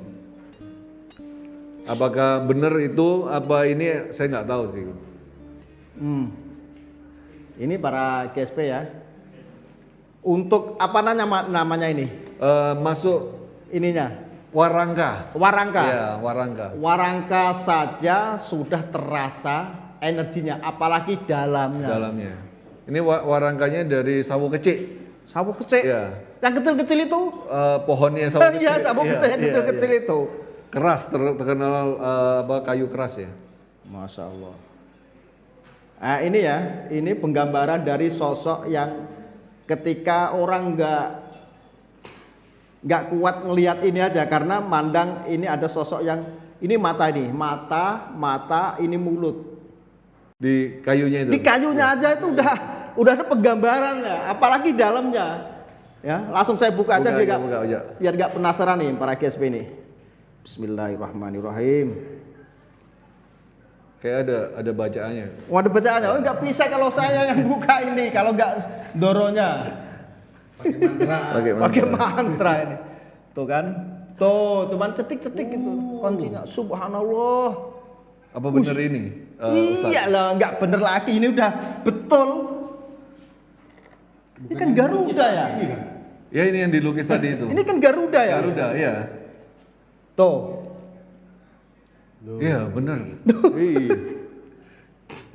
Speaker 2: Apakah benar itu apa ini saya nggak tahu sih.
Speaker 1: Ini para GSP ya. Untuk apa namanya ini?
Speaker 2: Masuk
Speaker 1: Ininya.
Speaker 2: warangka.
Speaker 1: Warangka.
Speaker 2: Ya, warangka.
Speaker 1: Warangka saja sudah terasa energinya, apalagi dalamnya.
Speaker 2: Dalamnya. Ini warangkanya dari sawo kecil.
Speaker 1: Sawo kecil.
Speaker 2: Iya.
Speaker 1: Yang kecil-kecil itu?
Speaker 2: Pohonnya sawo kecil.
Speaker 1: Iya, sawo kecil yang kecil-kecil itu.
Speaker 2: Keras, terkenal kayu keras ya.
Speaker 1: Masya Allah. Nah ini ya, ini penggambaran dari sosok yang ketika orang nggak kuat ngelihat ini aja karena mandang ini ada sosok yang ini mata, ini mulut.
Speaker 2: Di kayunya itu.
Speaker 1: Di kayunya aja itu udah ada penggambarannya, apalagi dalamnya. Ya, langsung saya buka aja biar nggak penasaran nih para GSP ini. Bismillahirrahmanirrahim.
Speaker 2: Kayak ada bacaannya.
Speaker 1: Oh, ada bacaannya. Oh, nggak bisa kalau saya yang buka ini, kalau nggak doronya. Pakai mantra ini. Tuh kan? Tuh, cuman cetik-cetik gitu. Kuncinya subhanallah.
Speaker 2: Apa bener ini?
Speaker 1: Iya lah, nggak bener lagi. Ini udah betul. Ini kan Garuda ya?
Speaker 2: Ya ini yang dilukis tadi itu.
Speaker 1: Ini kan Garuda ya?
Speaker 2: Garuda, iya.
Speaker 1: Tuh.
Speaker 2: Iya, bener. Iya.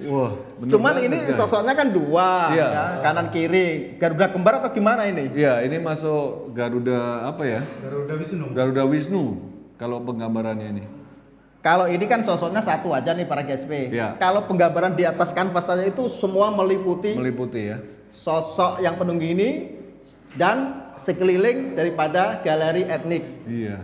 Speaker 2: Wah, bener.
Speaker 1: Cuman ini sosoknya kan dua,
Speaker 2: iya.
Speaker 1: Ya, kanan kiri. Garuda kembar atau gimana ini?
Speaker 2: Iya, ini masuk Garuda apa ya? Garuda Wisnu. Kalau penggambarannya ini.
Speaker 1: Kalau ini kan sosoknya satu aja nih para GSP.
Speaker 2: Iya.
Speaker 1: Kalau penggambaran di atas kanvas saja itu semua meliputi
Speaker 2: Ya.
Speaker 1: sosok yang penunggu ini dan sekeliling daripada galeri etnik.
Speaker 2: Iya.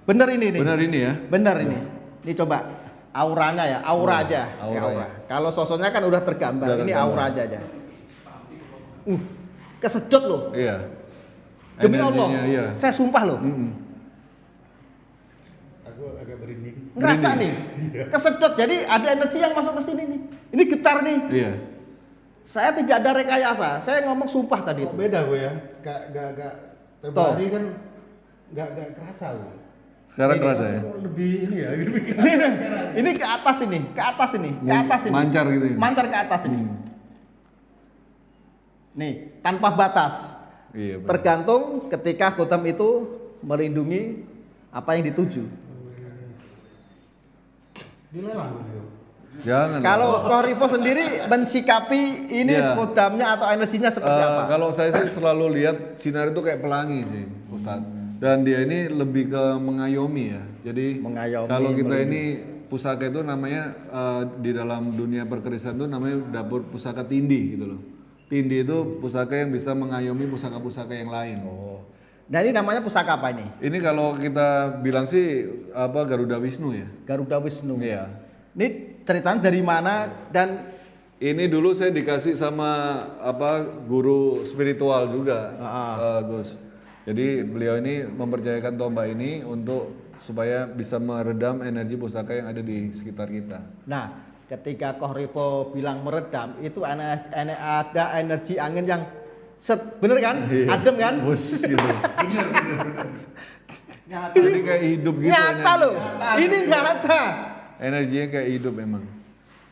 Speaker 1: Bener ini nih.
Speaker 2: Bener ini ya.
Speaker 1: Bener ini. Ini coba auranya ya, aura aja.
Speaker 2: Aura.
Speaker 1: Kalau sosoknya kan udah tergambar. Ini aura aja. Kesedot loh.
Speaker 2: Iya.
Speaker 1: Demi Allah.
Speaker 2: Energinya, iya.
Speaker 1: Saya sumpah loh.
Speaker 5: Aku agak berinding.
Speaker 1: Ngerasa nih. Kesedot. Jadi ada energi yang masuk ke sini nih. Ini getar nih.
Speaker 2: Iya.
Speaker 1: Saya tidak ada rekayasa. Saya ngomong sumpah tadi itu.
Speaker 5: Beda gue ya. Gak terbaru kan gak kerasa gue.
Speaker 2: Sekarang kerasa ya.
Speaker 5: Lebih ini ya.
Speaker 1: Ini ke atas ini, ke atas ini.
Speaker 2: Mancar gitu ya.
Speaker 1: Mancar ke atas ini. Nih, tanpa batas.
Speaker 2: Iya, benar.
Speaker 1: Tergantung ketika Khotam itu melindungi apa yang dituju.
Speaker 5: Dilelang gitu.
Speaker 2: Jangan.
Speaker 1: Kalau Korifo sendiri mensikapi ini
Speaker 2: Iya.
Speaker 1: Khotamnya atau energinya seperti apa?
Speaker 2: Kalau saya sih selalu lihat sinar itu kayak pelangi sih, Ustadz. Dan dia ini lebih ke mengayomi ya. Jadi
Speaker 1: Mengayomi,
Speaker 2: kalau kita ini pusaka itu namanya di dalam dunia perkerisan itu namanya dapur pusaka tindi gitu loh. Tindi itu pusaka yang bisa mengayomi pusaka-pusaka yang lain.
Speaker 1: Oh. Nah ini namanya pusaka apa ini?
Speaker 2: Ini kalau kita bilang sih apa Garuda Wisnu ya.
Speaker 1: Garuda Wisnu.
Speaker 2: Iya.
Speaker 1: Ini ceritanya dari mana dan
Speaker 2: Ini dulu saya dikasih sama apa guru spiritual juga, Gus. Jadi beliau ini mempercayakan tombak ini untuk supaya bisa meredam energi pusaka yang ada di sekitar kita.
Speaker 1: nah ketika Korifo bilang meredam itu ada energi angin yang bener kan? Adem kan?
Speaker 2: Bus gitu. Jadi kayak hidup gitu.
Speaker 1: Nyata loh. Ini nyata.
Speaker 2: Energinya kayak hidup memang.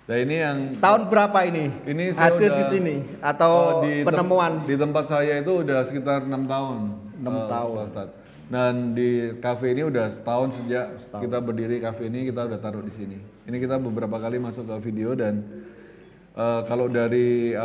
Speaker 2: Nah ini yang
Speaker 1: Tahun berapa ini?
Speaker 2: Ini saya
Speaker 1: hadir
Speaker 2: udah,
Speaker 1: di sini atau penemuan?
Speaker 2: Di tempat saya itu udah sekitar 6 tahun.
Speaker 1: 6 tahun.
Speaker 2: Pak Ustadz. Dan di kafe ini udah setahun sejak kita berdiri kafe ini kita udah taruh di sini. Ini kita beberapa kali masuk ke video dan kalau dari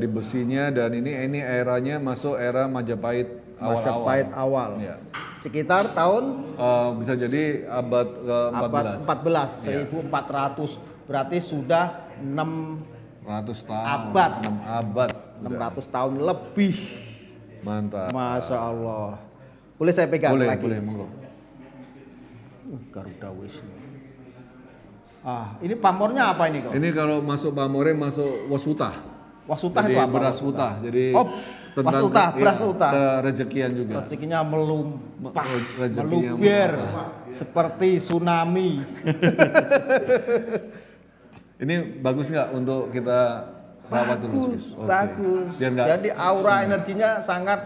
Speaker 2: besinya dan ini eranya masuk era Majapahit awal-awal.
Speaker 1: Majapahit awal.
Speaker 2: Ya.
Speaker 1: Sekitar tahun
Speaker 2: Bisa jadi abad ke-14.
Speaker 1: abad 14,
Speaker 2: Ya.
Speaker 1: 1400. Berarti sudah
Speaker 2: 100 tahun.
Speaker 1: Abad.
Speaker 2: 6 abad.
Speaker 1: 600 tahun lebih.
Speaker 2: Mantap.
Speaker 1: Masya Allah. Boleh saya pegang lagi?
Speaker 2: Boleh, monggo.
Speaker 1: Garuda Wisnu. Ini pamornya apa ini kok?
Speaker 2: Ini kalau masuk pamore masuk wasutah.
Speaker 1: Wasutah
Speaker 2: Jadi
Speaker 1: itu apa?
Speaker 2: beras utah. Jadi tentang
Speaker 1: wasutah, beras utah.
Speaker 2: Rezekian juga.
Speaker 1: Rezekinya melumpah,
Speaker 2: Rezekinya
Speaker 1: meluber,
Speaker 2: melimpah.
Speaker 1: seperti tsunami.
Speaker 2: Ini bagus nggak untuk kita rawat dulu?
Speaker 1: Bagus,
Speaker 2: Oke.
Speaker 1: bagus.
Speaker 2: Biar nggak
Speaker 1: Jadi aura energinya sangat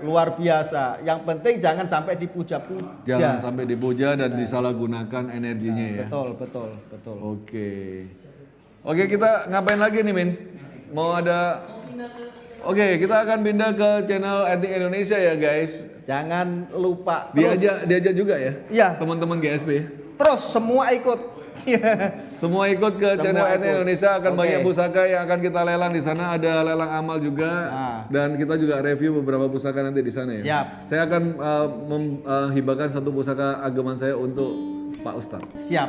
Speaker 1: luar biasa. Yang penting jangan sampai dipuja-puja.
Speaker 2: jangan sampai dipuja dan disalahgunakan energinya ya.
Speaker 1: Betul, betul, betul.
Speaker 2: Oke. Oke, kita ngapain lagi nih, Min? Mau ada... Oke, kita akan pindah ke channel Etnik Indonesia ya, guys.
Speaker 1: Jangan lupa
Speaker 2: Diajak juga ya?
Speaker 1: Iya.
Speaker 2: Teman-teman GSP.
Speaker 1: terus semua ikut.
Speaker 2: Semua ikut ke channel Etnik Indonesia, akan banyak pusaka yang akan kita lelang di sana. Ada lelang amal juga, dan kita juga review beberapa pusaka nanti di sana ya.
Speaker 1: Siap.
Speaker 2: Saya akan menghibahkan satu pusaka agaman saya untuk Pak Ustadz.
Speaker 1: Siap.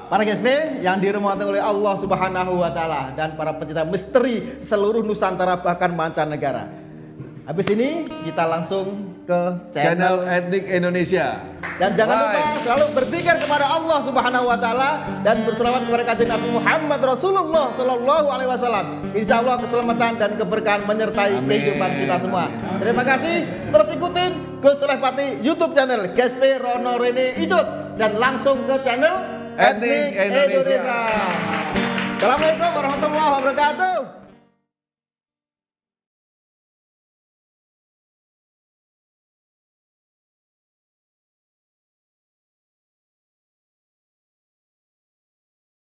Speaker 1: Para GSP yang dirahmati oleh Allah Subhanahu wa taala dan para pencinta misteri seluruh Nusantara bahkan mancanegara. Habis ini kita langsung ke
Speaker 2: Channel Etnik Indonesia.
Speaker 1: Dan jangan lupa selalu berzikir kepada Allah Subhanahu wa taala dan berselawat kepada kanjeng Nabi Muhammad Rasulullah sallallahu alaihi wasallam. Insyaallah keselamatan dan keberkahan menyertai kehidupan kita semua. Terima kasih. Terus ikutin Gus Sulehpati YouTube channel GSP Rono Rene Icut dan langsung ke channel
Speaker 2: Etnik Indonesia.
Speaker 1: Assalamualaikum warahmatullahi wabarakatuh.